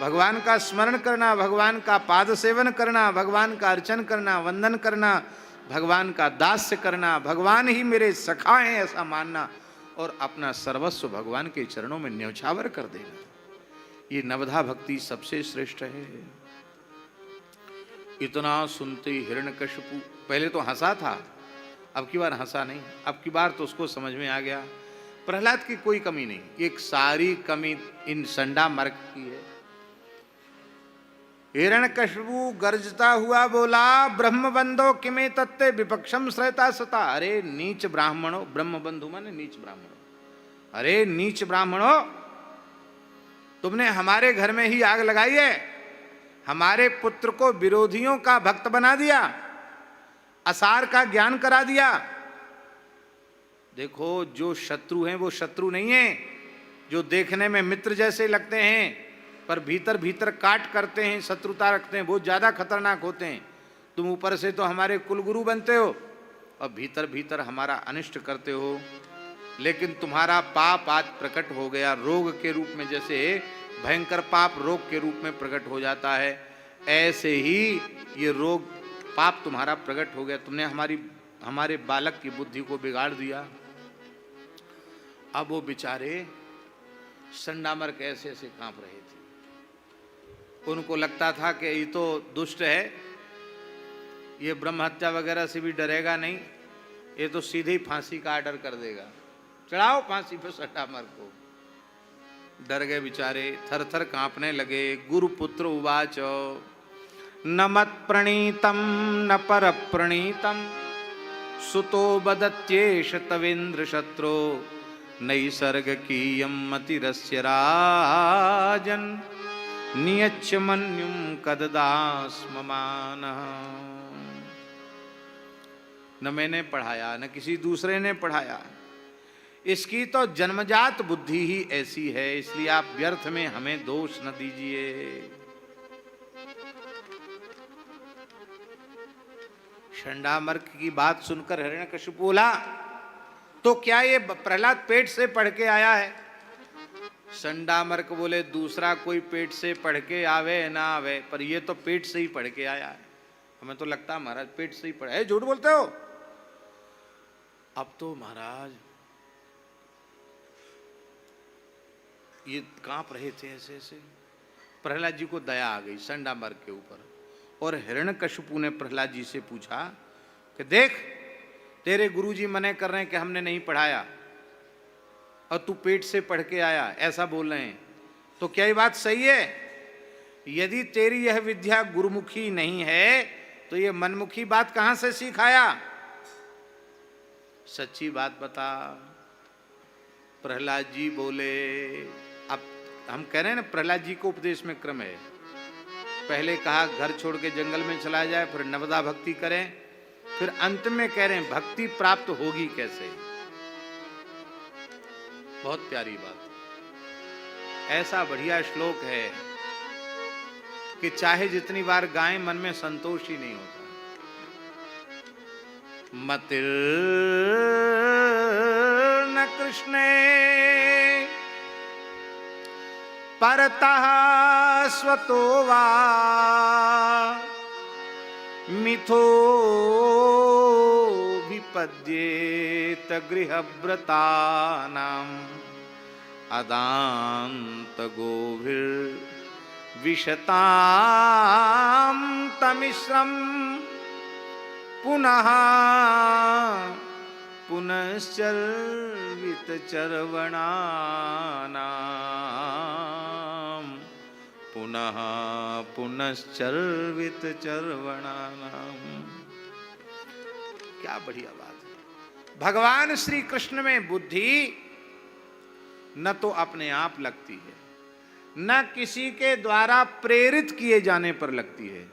भगवान का स्मरण करना, भगवान का पाद सेवन करना, भगवान का अर्चन करना, वंदन करना, भगवान का दास्य करना, भगवान ही मेरे सखा हैं ऐसा मानना, और अपना सर्वस्व भगवान के चरणों में न्यौछावर कर देना, ये नवधा भक्ति सबसे श्रेष्ठ है। इतना सुनते ही हिरण्यकशिपु पहले तो हंसा था, अब की बार हंसा नहीं, अब की बार तो उसको समझ में आ गया प्रहलाद की कोई कमी नहीं, एक सारी कमी इन संडा मर्क की है। हिरण्यकशिपु गर्जता हुआ बोला, ब्रह्म बंधो किमे तत्ते विपक्षम श्रयता सता। अरे नीच ब्राह्मणों, ब्रह्म बंधु माने नीच ब्राह्मणों, अरे नीच ब्राह्मणों, तुमने हमारे घर में ही आग लगाई है, हमारे पुत्र को विरोधियों का भक्त बना दिया, असार का ज्ञान करा दिया। देखो जो शत्रु हैं वो शत्रु नहीं है, जो देखने में मित्र जैसे लगते हैं पर भीतर भीतर काट करते हैं, शत्रुता रखते हैं, बहुत ज्यादा खतरनाक होते हैं। तुम ऊपर से तो हमारे कुलगुरु बनते हो और भीतर भीतर हमारा अनिष्ट करते हो, लेकिन तुम्हारा पाप आज प्रकट हो गया रोग के रूप में। जैसे भयंकर पाप रोग के रूप में प्रकट हो जाता है, ऐसे ही ये रोग पाप तुम्हारा प्रकट हो गया। तुमने हमारे बालक की बुद्धि को बिगाड़ दिया। अब वो बेचारे संडामर कैसे ऐसे कांप रहे थे, उनको लगता था कि ये तो दुष्ट है, ये ब्रह्म हत्या वगैरह से भी डरेगा नहीं, ये तो सीधे ही फांसी का आर्डर कर देगा, चढ़ाओ फांसी पे संडामर्क को। डर गए बेचारे, थर थर कांपने लगे। गुरुपुत्र उवाच न मत प्रणीतम न पर प्रणीतम सुतो बदत्येष तवेन्द्र शत्रो नैसर्ग कीयम मतिरस्य राजन नियच्छ मन्युम कददास्ममान। न मैंने पढ़ाया न किसी दूसरे ने पढ़ाया, इसकी तो जन्मजात बुद्धि ही ऐसी है, इसलिए आप व्यर्थ में हमें दोष न दीजिए। षंडामर्क की बात सुनकर हिरण्यकशिपु बोला, तो क्या ये प्रहलाद पेट से पढ़ के आया है? षंडामर्क बोले, दूसरा कोई पेट से पढ़ के आवे ना आवे, पर ये तो पेट से ही पढ़ के आया है। हमें तो लगता है महाराज पेट से ही पढ़ा है। झूठ बोलते हो? अब तो महाराज ये कांप रहे थे ऐसे ऐसे। प्रहलाद जी को दया आ गई षंडामर्क के ऊपर, और हिरण्यकशिपु ने प्रहलाद जी से पूछा कि देख, तेरे गुरुजी मने कर रहे हैं कि हमने नहीं पढ़ाया और तू पेट से पढ़ के आया, ऐसा बोल रहे हैं, तो क्या ये बात सही है? यदि तेरी यह विद्या गुरुमुखी नहीं है तो ये मनमुखी बात कहां से सीखाया? सच्ची बात बता। प्रहलाद जी बोले, अब हम कह रहे हैं ना प्रहलाद जी को उपदेश में क्रम है। पहले कहा घर छोड़ के जंगल में चला जाए, फिर नवदा भक्ति करें, फिर अंत में कह रहे हैं भक्ति प्राप्त होगी कैसे। बहुत प्यारी बात। ऐसा बढ़िया श्लोक है कि चाहे जितनी बार गाएं मन में संतोष ही नहीं होता। मतिर न कृष्णे परतः स्वतो वा मिथो विपद्येत गृहव्रतानां अदान्त गोभिर्विशतां तमिश्रं पुनः पुनश्चर्वित चर्वणानां पुनः पुनश्चर्वित चर्वणानां। क्या बढ़िया बात है। भगवान श्री कृष्ण में बुद्धि न तो अपने आप लगती है, न किसी के द्वारा प्रेरित किए जाने पर लगती है।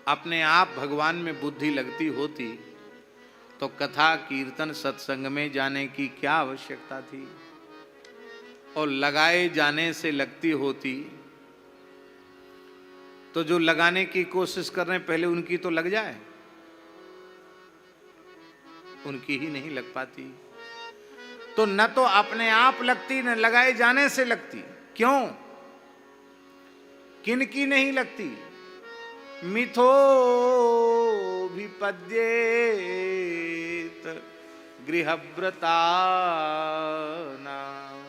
अपने आप भगवान में बुद्धि लगती होती तो कथा कीर्तन सत्संग में जाने की क्या आवश्यकता थी, और लगाए जाने से लगती होती तो जो लगाने की कोशिश कर रहे हैं पहले उनकी तो लग जाए, उनकी ही नहीं लग पाती। तो न तो अपने आप लगती न लगाए जाने से लगती। क्यों? किन की नहीं लगती? मिथो विपद्येत गृहव्रता नाम।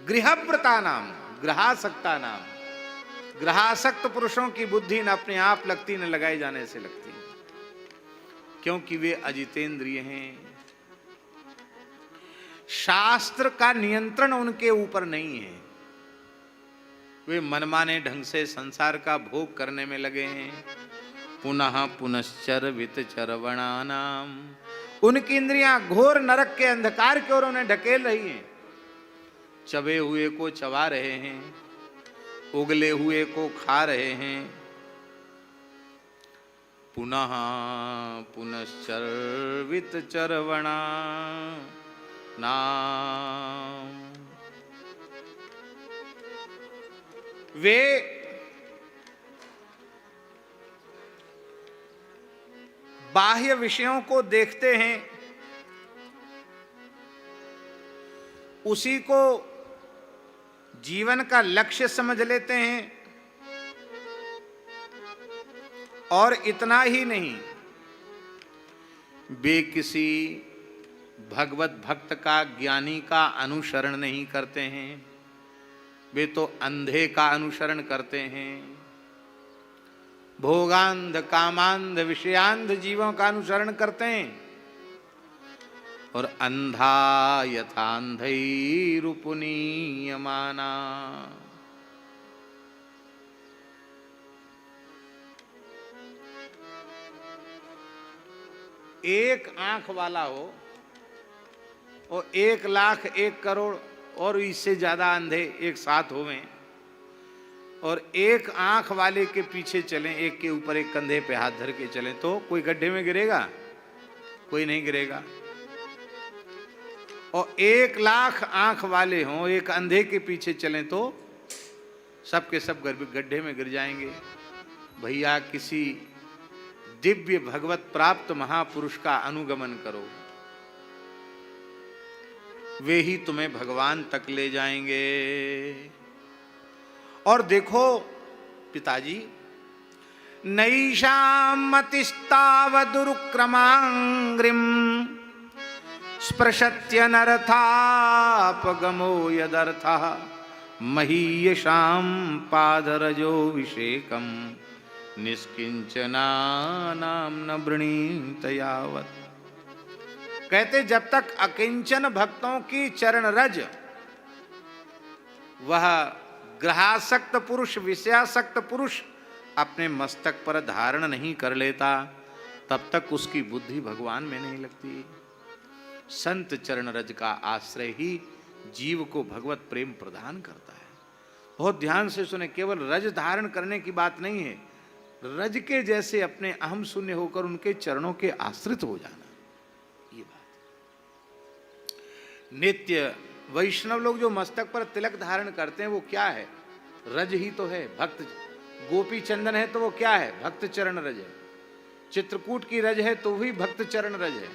गृहव्रता नाम, ग्रहासक्ता नाम। ग्रहासक्त पुरुषों की बुद्धि न अपने आप लगती न लगाए जाने से लगती, क्योंकि वे अजितेंद्रिय हैं। शास्त्र का नियंत्रण उनके ऊपर नहीं है। वे मनमाने ढंग से संसार का भोग करने में लगे हैं। पुनः पुनश्चर्वित चर्वणानाम। उनकी इंद्रियां घोर नरक के अंधकार की ओर उन्हें ढकेल रही हैं। चबे हुए को चबा रहे हैं, उगले हुए को खा रहे हैं। पुनः पुनश्चर्वित चर्वणा नाम। वे बाह्य विषयों को देखते हैं, उसी को जीवन का लक्ष्य समझ लेते हैं, और इतना ही नहीं, वे किसी भगवत भक्त का, ज्ञानी का अनुसरण नहीं करते हैं। वे तो अंधे का अनुसरण करते हैं। भोगांध कामांध विषयांध जीवों का अनुसरण करते हैं। और अंधा यथांधैरुपनीयमाना, एक आंख वाला हो और 1,00,000 1 करोड़ और इससे ज्यादा अंधे एक साथ होवें और एक आंख वाले के पीछे चलें, एक के ऊपर एक कंधे पे हाथ धर के चलें, तो कोई गड्ढे में गिरेगा? कोई नहीं गिरेगा। और 1,00,000 आंख वाले हों, एक अंधे के पीछे चलें तो सब के सब गड्ढे में गिर जाएंगे। भैया किसी दिव्य भगवत प्राप्त महापुरुष का अनुगमन करो, वे ही तुम्हें भगवान तक ले जाएंगे। और देखो पिताजी, नैषां मतिस्तावदुरुक्रमांग्रिम स्पृशत्यनर्थापगमो यदर्थः महीयशां पादरजोऽभिषेकं निष्किंचनानां न वृणीत यावत्। कहते जब तक अकिंचन भक्तों की चरण रज, वह ग्रहासक्त पुरुष, विषयासक्त पुरुष अपने मस्तक पर धारण नहीं कर लेता, तब तक उसकी बुद्धि भगवान में नहीं लगती। संत चरण रज का आश्रय ही जीव को भगवत प्रेम प्रदान करता है। बहुत ध्यान से सुने, केवल रज धारण करने की बात नहीं है, रज के जैसे अपने अहम शून्य होकर उनके चरणों के आश्रित हो जाना, ये बात। नित्य वैष्णव लोग जो मस्तक पर तिलक धारण करते हैं वो क्या है? रज ही तो है, भक्त। गोपी चंदन है तो वो क्या है? भक्त चरण रज है। चित्रकूट की रज है तो भी भक्त चरण रज है।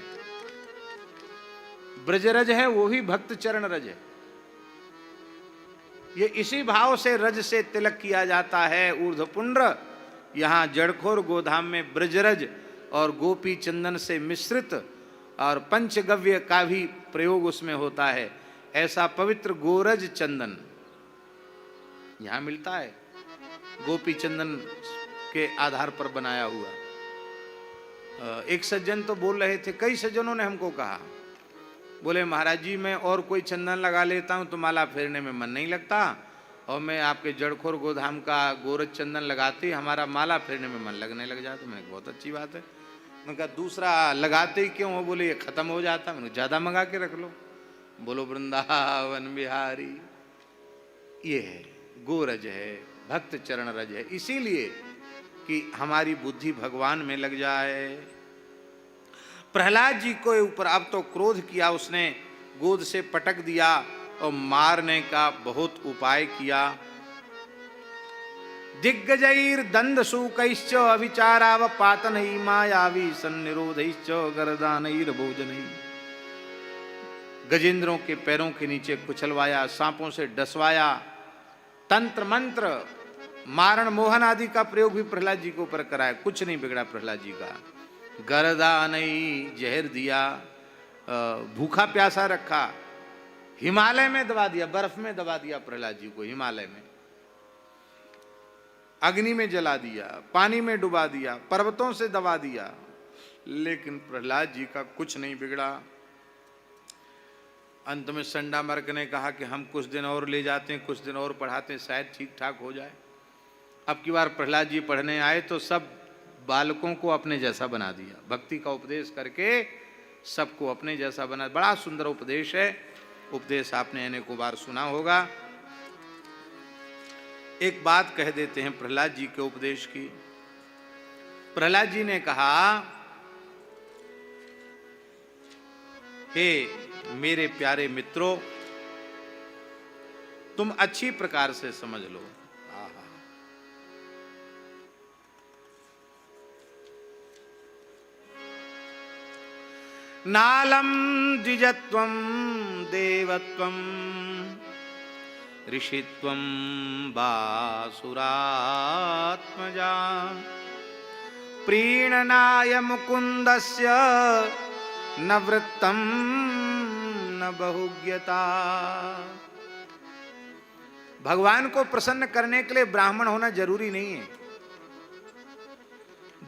ब्रजरज है वो भी भक्त चरण रज है। ये इसी भाव से रज से तिलक किया जाता है। ऊर्ध्वपुंड्र यहाँ जड़खोर गोधाम में ब्रजरज और गोपी चंदन से मिश्रित और पंचगव्य का भी प्रयोग उसमें होता है। ऐसा पवित्र गोरज चंदन यहाँ मिलता है, गोपी चंदन के आधार पर बनाया हुआ। एक सज्जन तो बोल रहे थे, कई सज्जनों ने हमको कहा, बोले महाराज जी मैं और कोई चंदन लगा लेता हूँ तो माला फेरने में मन नहीं लगता, और मैं आपके जड़खोर गोधाम का गोरज चंदन लगाते हमारा माला फेरने में मन लगने लग जाता। मैंने बहुत अच्छी बात है। मैंने कहा दूसरा लगाते ही क्यों हो? बोले ये खत्म हो जाता। मैंने ज़्यादा मंगा के रख लो। बोलो वृंदावन बिहारी, ये है गोरज है, भक्त चरण रज है, इसीलिए कि हमारी बुद्धि भगवान में लग जाए। प्रहलाद जी को ऊपर अब तो क्रोध किया, उसने गोद से पटक दिया और मारने का बहुत उपाय किया। दिग्गजैर दंड सूकैश्च अविचाराव पातनई मायावी सन्निरोधैश्च गरदानैर भोजनई। गजेंद्रों के पैरों के नीचे कुचलवाया, सांपों से डसवाया, तंत्र मंत्र मारण मोहन आदि का प्रयोग भी प्रहलाद जी के ऊपर कराया, कुछ नहीं बिगड़ा प्रहलाद जी का। गरदानई जहर दिया, भूखा प्यासा रखा, हिमालय में दबा दिया, बर्फ में दबा दिया प्रहलाद जी को, हिमालय में अग्नि में जला दिया, पानी में डुबा दिया, पर्वतों से दबा दिया, लेकिन प्रहलाद जी का कुछ नहीं बिगड़ा। अंत में संडामर्क ने कहा कि हम कुछ दिन और ले जाते हैं, कुछ दिन और पढ़ाते हैं, शायद ठीक ठाक हो जाए। अब की बार प्रहलाद जी पढ़ने आए तो सब बालकों को अपने जैसा बना दिया, भक्ति का उपदेश करके सबको अपने जैसा बना। बड़ा सुंदर उपदेश है, उपदेश आपने अनेकों बार सुना होगा। एक बात कह देते हैं प्रहलाद जी के उपदेश की। प्रहलाद जी ने कहा, हे मेरे प्यारे मित्रों, तुम अच्छी प्रकार से समझ लो। नालम द्विजत्वं देवत्वं ऋषित्वं वासुरात्मजा प्रीणनाय मुकुंदस्य न वृत्तं न बहुज्ञता। भगवान को प्रसन्न करने के लिए ब्राह्मण होना जरूरी नहीं है।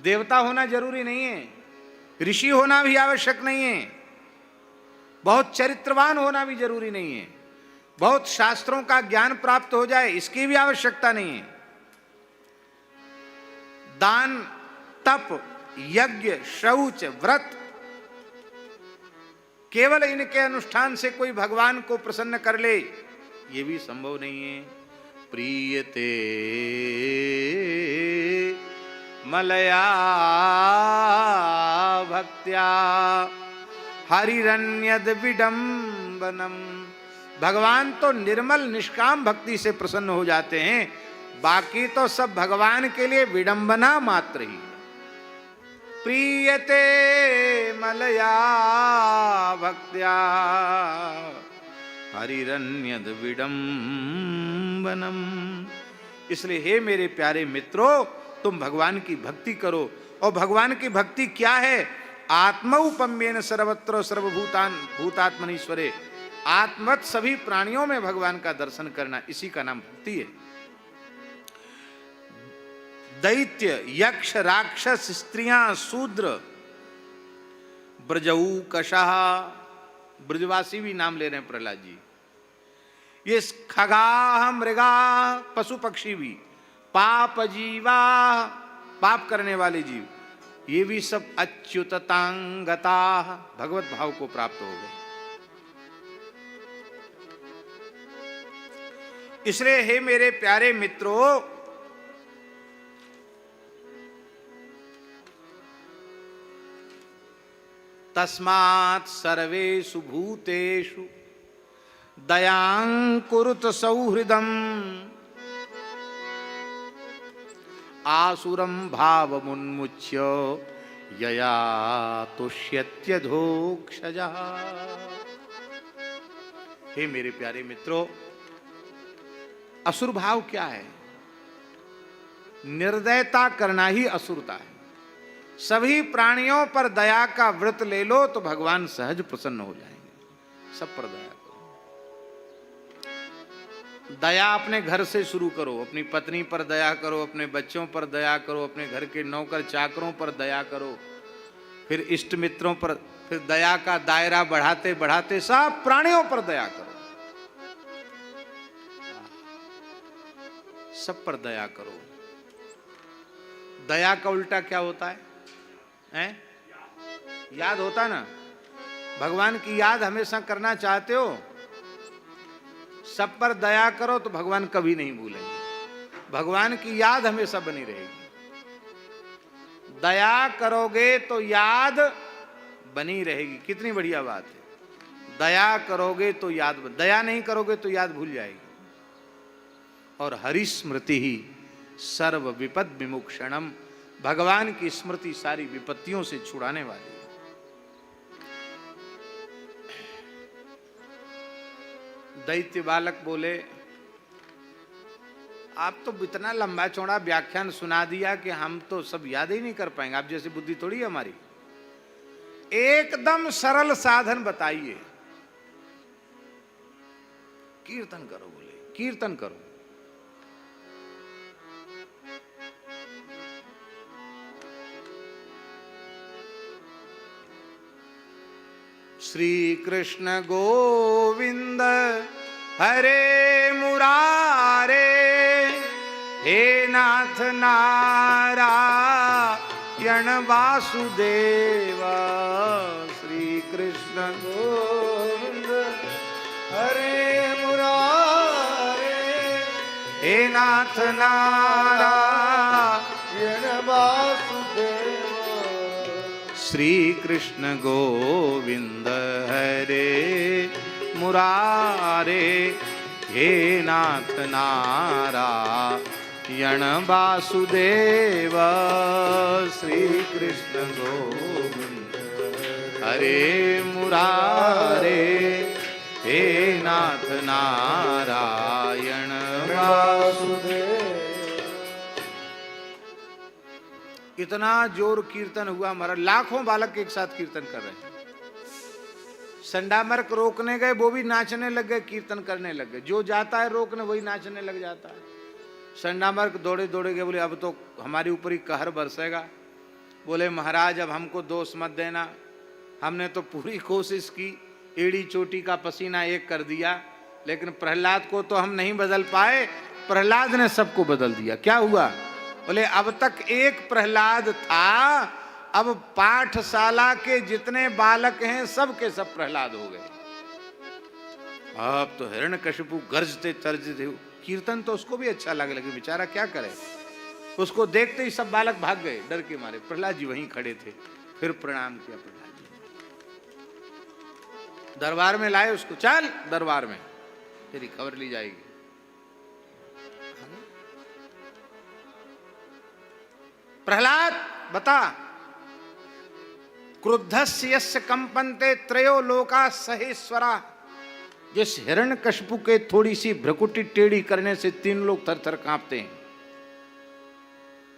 देवता होना जरूरी नहीं है, ऋषि होना भी आवश्यक नहीं है, बहुत चरित्रवान होना भी जरूरी नहीं है, बहुत शास्त्रों का ज्ञान प्राप्त हो जाए इसकी भी आवश्यकता नहीं है। दान, तप, यज्ञ, शौच, व्रत, केवल इनके अनुष्ठान से कोई भगवान को प्रसन्न कर ले, ये भी संभव नहीं है। प्रीयते मलया भक्त्या हरिरन्यद विडंबनम। भगवान तो निर्मल निष्काम भक्ति से प्रसन्न हो जाते हैं, बाकी तो सब भगवान के लिए विडंबना मात्र ही। प्रीयते मलया भक्त्या हरिरन्यद विडंबनम। इसलिए हे मेरे प्यारे मित्रों, तुम भगवान की भक्ति करो। और भगवान की भक्ति क्या है? आत्मौपम्येन सर्वत्र सर्वभूतान भूतात्मनीश्वरे। आत्मवत सभी प्राणियों में भगवान का दर्शन करना, इसी का नाम भक्ति है। दैत्य, यक्ष, राक्षस, स्त्रियां, शूद्र, ब्रजऊ, कषाह, ब्रजवासी भी नाम ले रहे हैं प्रहलाद जी, ये खगा, मृगा, पशु पक्षी भी, पाप जीवा, पाप करने वाले जीव, ये भी सब अच्युततांगता भगवत भाव को प्राप्त हो गए। इसलिए हे मेरे प्यारे मित्रों, तस्मात् सर्वेषु भूतेषु दयां कुरुत सौहृदम् आसुरं भावमुन्मुच्य यया तुष्यत्यधोक्षजः। हे मेरे प्यारे मित्रों, असुर भाव क्या है? निर्दयता करना ही असुरता है। सभी प्राणियों पर दया का व्रत ले लो तो भगवान सहज प्रसन्न हो जाएंगे। सब पर दया करो। दया अपने घर से शुरू करो, अपनी पत्नी पर दया करो, अपने बच्चों पर दया करो, अपने घर के नौकर चाकरों पर दया करो, फिर इष्ट मित्रों पर, फिर दया का दायरा बढ़ाते बढ़ाते सब प्राणियों पर दया करो। सब पर दया करो। दया का उल्टा क्या होता है? याद होता ना? भगवान की याद हमेशा करना चाहते हो, सब पर दया करो तो भगवान कभी नहीं भूलेंगे। भगवान की याद हमेशा बनी रहेगी। दया करोगे तो याद बनी रहेगी। कितनी बढ़िया बात है। दया करोगे तो याद, दया नहीं करोगे तो याद भूल जाएगी। और हरिस्मृति ही सर्व विपद विमुक्षणम। भगवान की स्मृति सारी विपत्तियों से छुड़ाने वाली है। दैत्य बालक बोले, आप तो इतना लंबा चौड़ा व्याख्यान सुना दिया कि हम तो सब याद ही नहीं कर पाएंगे। आप जैसी बुद्धि थोड़ी है हमारी। एकदम सरल साधन बताइए। कीर्तन करो। बोले कीर्तन करो। श्री कृष्ण गोविंद हरे मुरारे, हे नाथ नारायण वासुदेव। श्री कृष्ण गोविंद हरे मुरारे, हे नाथ नारायण वासुदेव। श्री कृष्ण गोविंद हरे मुरारे, हे नाथ नारायण वासुदेव। श्री कृष्ण गोविंद हरे मुरारे, हे नाथ नारायण वासुदेव। इतना जोर कीर्तन हुआ हमारा। लाखों बालक एक साथ कीर्तन कर रहे हैं। संडामर्क रोकने गए, वो भी नाचने लग गए, कीर्तन करने लग गए। जो जाता है रोकने वही नाचने लग जाता है। संडामर्क दौड़े दौड़े गए, बोले अब तो हमारे ऊपर ही कहर बरसेगा। बोले महाराज अब हमको दोष मत देना, हमने तो पूरी कोशिश की, एड़ी चोटी का पसीना एक कर दिया, लेकिन प्रहलाद को तो हम नहीं बदल पाए, प्रहलाद ने सबको बदल दिया। क्या हुआ? बोले अब तक एक प्रहलाद था, अब पाठशाला के जितने बालक हैं सब के सब प्रहलाद हो गए। अब तो हिरण्यकशिपु गरजते तर्जते, कीर्तन तो उसको भी अच्छा लगे, बेचारा क्या करे, उसको देखते ही सब बालक भाग गए डर के मारे। प्रहलाद जी वहीं खड़े थे, फिर प्रणाम किया प्रहलाद जी, दरबार में लाए उसको, चल दरबार में तेरी खबर ली जाएगी। प्रहलाद बता, क्रुद्धस्य यस्य कंपन्ते त्रयो लोका सहेश्वरा, जिस हिरण्यकशिपु के थोड़ी सी भ्रकुटी टेढ़ी करने से 3 लोग थर थर कांपते हैं,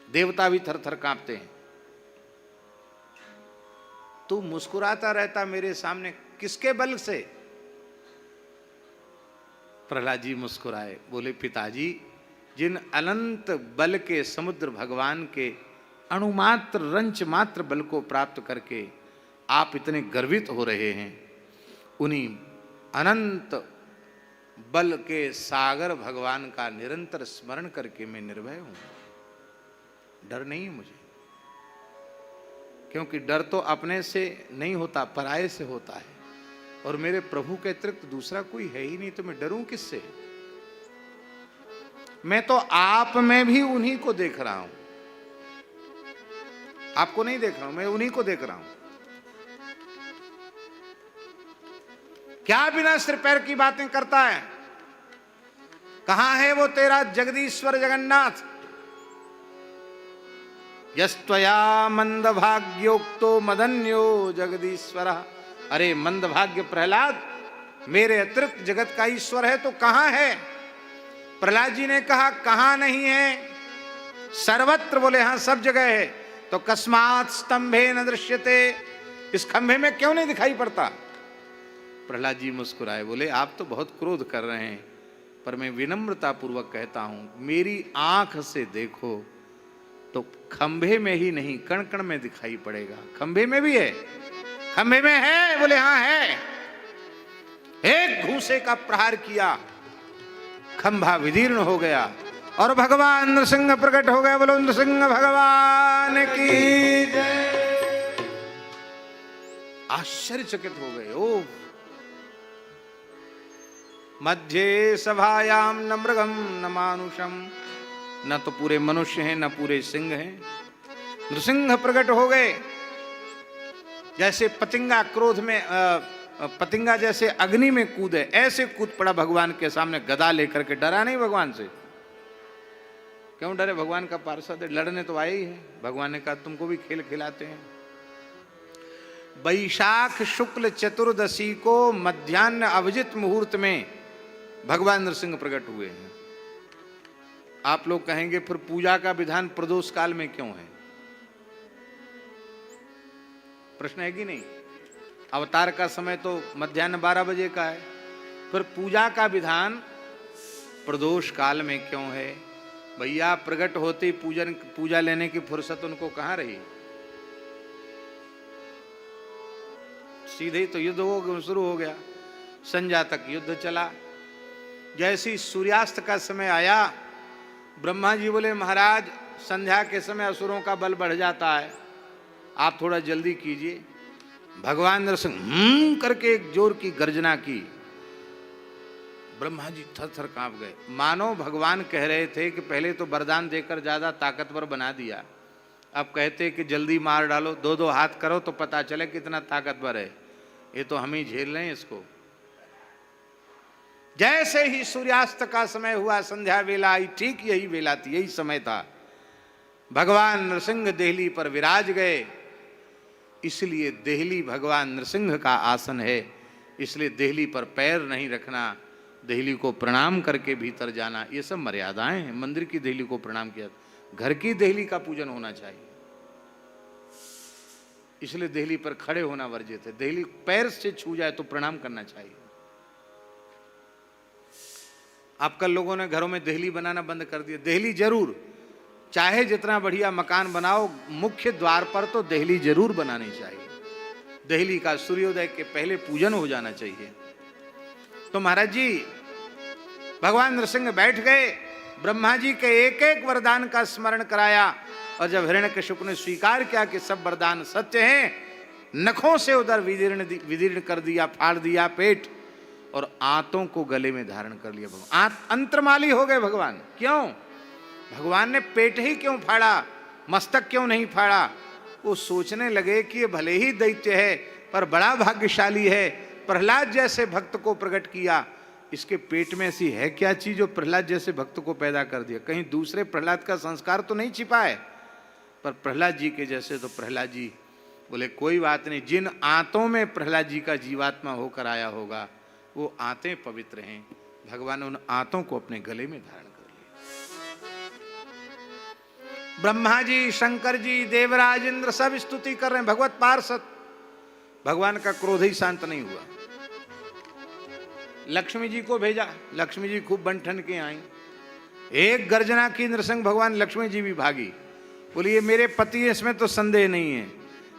देवता भी थर थर कांपते हैं, तू मुस्कुराता रहता मेरे सामने किसके बल से? प्रहलाद जी मुस्कुराए, बोले पिताजी, जिन अनंत बल के समुद्र भगवान के अणुमात्र रंच मात्र बल को प्राप्त करके आप इतने गर्वित हो रहे हैं, उन्हीं अनंत बल के सागर भगवान का निरंतर स्मरण करके मैं निर्भय हूं, डर नहीं है मुझे, क्योंकि डर तो अपने से नहीं होता, पराये से होता है, और मेरे प्रभु के अतिरिक्त दूसरा कोई है ही नहीं, तो मैं डरूं किससे? मैं तो आप में भी उन्हीं को देख रहा हूं, आपको नहीं देख रहा हूं, मैं उन्हीं को देख रहा हूं। क्या बिना सिर पैर की बातें करता है? कहां है वो तेरा जगदीश्वर जगन्नाथ? यस्त्वया मंदभाग्योक्तो मदन्यो जगदीश्वर। अरे मंदभाग्य प्रहलाद, मेरे अतिरिक्त जगत का ईश्वर है तो कहां है? प्रहलाद जी ने कहा कहां नहीं है, सर्वत्र। बोले हां सब जगह है। तो कस्मात् स्तंभे न दृश्यते, इस खंभे में क्यों नहीं दिखाई पड़ता? प्रहलाद जी मुस्कुराए, बोले आप तो बहुत क्रोध कर रहे हैं, पर मैं विनम्रता पूर्वक कहता हूं, मेरी आंख से देखो तो खंभे में ही नहीं कण कण में दिखाई पड़ेगा। खंभे में भी है, खंभे में है? बोले हाँ है। एक घूंसे का प्रहार किया, खंभा विदीर्ण हो गया और भगवान नृसिंह प्रकट हो गए। बोलो नृसिंह भगवान की जय। आश्चर्यचकित हो गए। ओ मध्य सभायाम न मृगम न मानुषम, न तो पूरे मनुष्य हैं न पूरे सिंह हैं। नृसिंह प्रकट हो गए। जैसे पतिंगा क्रोध में पतिंगा जैसे अग्नि में कूदे, ऐसे कूद पड़ा भगवान के सामने गदा लेकर के। डरा नहीं भगवान से? क्यों डरे? भगवान का पार्षद है, लड़ने तो आए ही है। भगवान ने कहा तुमको भी खेल खिलाते हैं। वैशाख शुक्ल चतुर्दशी को मध्याह्न अभिजित मुहूर्त में भगवान नृसिंह प्रकट हुए हैं। आप लोग कहेंगे फिर पूजा का विधान प्रदोष काल में क्यों है? प्रश्न है कि नहीं? अवतार का समय तो मध्याह्न 12 बजे का है, फिर पूजा का विधान प्रदोष काल में क्यों है? भैया प्रकट होते ही पूजा लेने की फुर्सत उनको कहां रही? सीधे तो युद्ध शुरू हो गया। संध्या तक युद्ध चला। जैसे सूर्यास्त का समय आया, ब्रह्मा जी बोले महाराज संध्या के समय असुरों का बल बढ़ जाता है, आप थोड़ा जल्दी कीजिए। भगवान नरसिंह करके एक जोर की गर्जना की। ब्रह्मा जी थर थर कांप गए। मानो भगवान कह रहे थे कि पहले तो वरदान देकर ज्यादा ताकतवर बना दिया, अब कहते कि जल्दी मार डालो, 2-2 हाथ करो तो पता चले कितना ताकतवर है। ये तो हम ही झेल रहे हैं इसको। जैसे ही सूर्यास्त का समय हुआ, संध्या वेला आई, ठीक यही वेला थी, यही समय था। भगवान नृसिंह देहली पर विराज गए। इसलिए देहली भगवान नृसिंह का आसन है, इसलिए देहली पर पैर नहीं रखना, देहली को प्रणाम करके भीतर जाना, ये सब मर्यादाएं हैं। मंदिर की देहली को प्रणाम किया, घर की देहली का पूजन होना चाहिए। इसलिए देहली पर खड़े होना वर्जित है। देहली पैर से छू जाए तो प्रणाम करना चाहिए। आजकल लोगों ने घरों में देहली बनाना बंद कर दिया। देहली जरूर, चाहे जितना बढ़िया मकान बनाओ, मुख्य द्वार पर तो देहली जरूर बनानी चाहिए। देहली का सूर्योदय के पहले पूजन हो जाना चाहिए। तो महाराज जी भगवान नृसिंह बैठ गए, ब्रह्मा जी के एक एक वरदान का स्मरण कराया, और जब हिरण्यकशिपु ने स्वीकार किया कि सब वरदान सत्य हैं, नखों से उधर विदीर्ण कर दिया, फाड़ दिया पेट, और आंतों को गले में धारण कर लिया। भगवान अंतर्माली हो गए भगवान। क्यों? भगवान ने पेट ही क्यों फाड़ा, मस्तक क्यों नहीं फाड़ा? वो सोचने लगे कि ये भले ही दैत्य है पर बड़ा भाग्यशाली है, प्रहलाद जैसे भक्त को प्रकट किया। इसके पेट में ऐसी है क्या चीज जो प्रहलाद जैसे भक्त को पैदा कर दिया? कहीं दूसरे प्रहलाद का संस्कार तो नहीं छिपा है? पर प्रहलाद जी के जैसे तो प्रहलाद जी बोले कोई बात नहीं, जिन आंतों में प्रहलाद जी का जीवात्मा होकर आया होगा वो आंतें पवित्र हैं। भगवान ने उन आंतों को अपने गले में धारण कर लिया। ब्रह्मा जी, शंकर जी, देवराज, इंद्र सब स्तुति कर रहे हैं, भगवत पार्षद। भगवान का क्रोध ही शांत नहीं हुआ। लक्ष्मी जी को भेजा, लक्ष्मी जी खूब बंठन के आई, एक गर्जना की नृसिंह भगवान, लक्ष्मी जी भी भागी। बोलिए मेरे पति, इसमें तो संदेह नहीं है,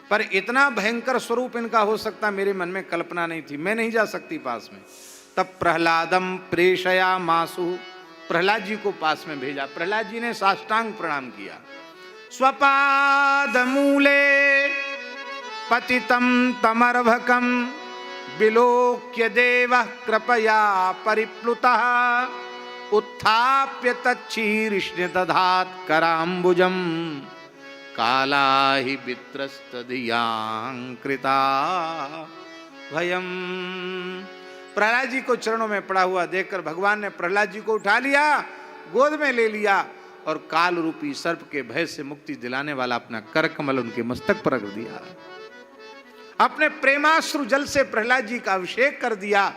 पर इतना भयंकर स्वरूप इनका हो सकता मेरे मन में कल्पना नहीं थी, मैं नहीं जा सकती पास में। तब प्रहलादम प्रेषया मासु, प्रहलाद जी को पास में भेजा। प्रहलाद जी ने साष्टांग प्रणाम किया। स्वपाद मूले पतितम तमर्भकम विलोक्य देव कृपया परिप्लुतः उत्थाप्य तच्छीर्ष्ण दधात कराम्बुजम काला ही वित्रस्तधियांकृता भयम। प्रहलाद जी को चरणों में पड़ा हुआ देखकर भगवान ने प्रहलाद जी को उठा लिया, गोद में ले लिया, और काल रूपी सर्प के भय से मुक्ति दिलाने वाला अपना कर कमल उनके मस्तक पर रख दिया। अपने प्रेमाश्रु जल से प्रहलाद जी का अभिषेक कर दिया।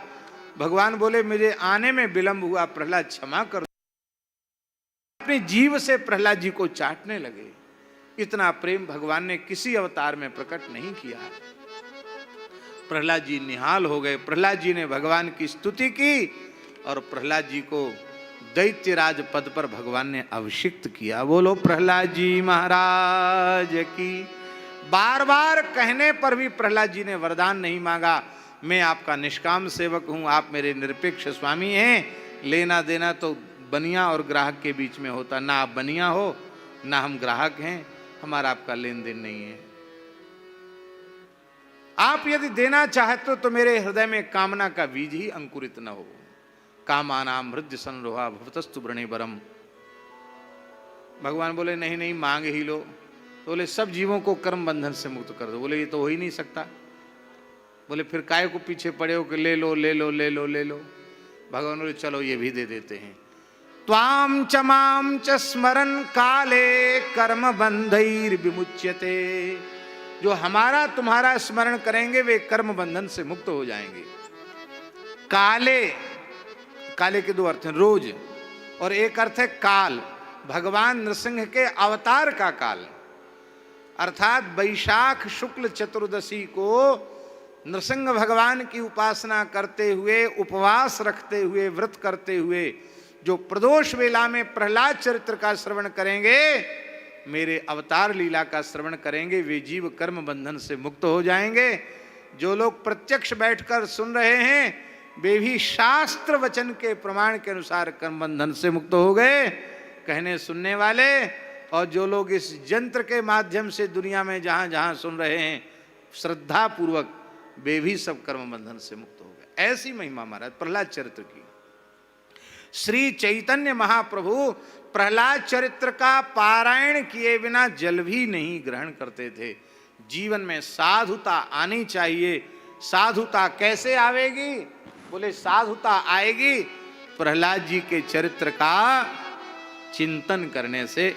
भगवान बोले मुझे आने में विलंब हुआ, प्रहलाद क्षमा कर। अपने जीव से प्रहलाद जी को चाटने लगे। इतना प्रेम भगवान ने किसी अवतार में प्रकट नहीं किया। प्रहलाद जी निहाल हो गए। प्रहलाद जी ने भगवान की स्तुति की और प्रहलाद जी को दैत्यराज पद पर भगवान ने अभिषिक्त किया। बोलो प्रहलाद जी महाराज की। बार बार कहने पर भी प्रहलाद जी ने वरदान नहीं मांगा। मैं आपका निष्काम सेवक हूं, आप मेरे निरपेक्ष स्वामी हैं, लेना देना तो बनिया और ग्राहक के बीच में होता, ना आप बनिया हो ना हम ग्राहक हैं, हमारा आपका लेन देन नहीं है। आप यदि देना चाहते हो तो मेरे हृदय में कामना का बीज ही अंकुरित न हो। कामानाम हृदय संरोहा भवतस्तु व्रणे वरम। भगवान बोले नहीं नहीं मांग ही लो। तो बोले सब जीवों को कर्म बंधन से मुक्त कर दो। बोले ये तो हो ही नहीं सकता। बोले फिर काय को पीछे पड़े हो कि ले लो ले लो ले लो ले लो। भगवान बोले चलो ये भी दे देते हैं। त्वाम च माम च स्मरन काले कर्म बंधैर विमुच्यते। जो हमारा तुम्हारा स्मरण करेंगे वे कर्म बंधन से मुक्त हो जाएंगे। काले, काले के दो अर्थ हैं, रोज, और एक अर्थ है काल। भगवान नृसिंह के अवतार का काल, अर्थात वैशाख शुक्ल चतुर्दशी को नृसिंह भगवान की उपासना करते हुए, उपवास रखते हुए, व्रत करते हुए जो प्रदोष वेला में प्रहलाद चरित्र का श्रवण करेंगे, मेरे अवतार लीला का श्रवण करेंगे, वे जीव कर्म बंधन से मुक्त हो जाएंगे। जो लोग प्रत्यक्ष बैठकर सुन रहे हैं वे भी शास्त्र वचन के प्रमाण के अनुसार कर्म बंधन से मुक्त हो गए, कहने सुनने वाले। और जो लोग इस यंत्र के माध्यम से दुनिया में जहां जहां सुन रहे हैं श्रद्धा पूर्वक, वे भी सब कर्म बंधन से मुक्त हो गए। ऐसी महिमा महाराज प्रहलाद चरित्र की। श्री चैतन्य महाप्रभु प्रहलाद चरित्र का पारायण किए बिना जल भी नहीं ग्रहण करते थे। जीवन में साधुता आनी चाहिए। साधुता कैसे आवेगी? बोले साधुता आएगी प्रहलाद जी के चरित्र का चिंतन करने से।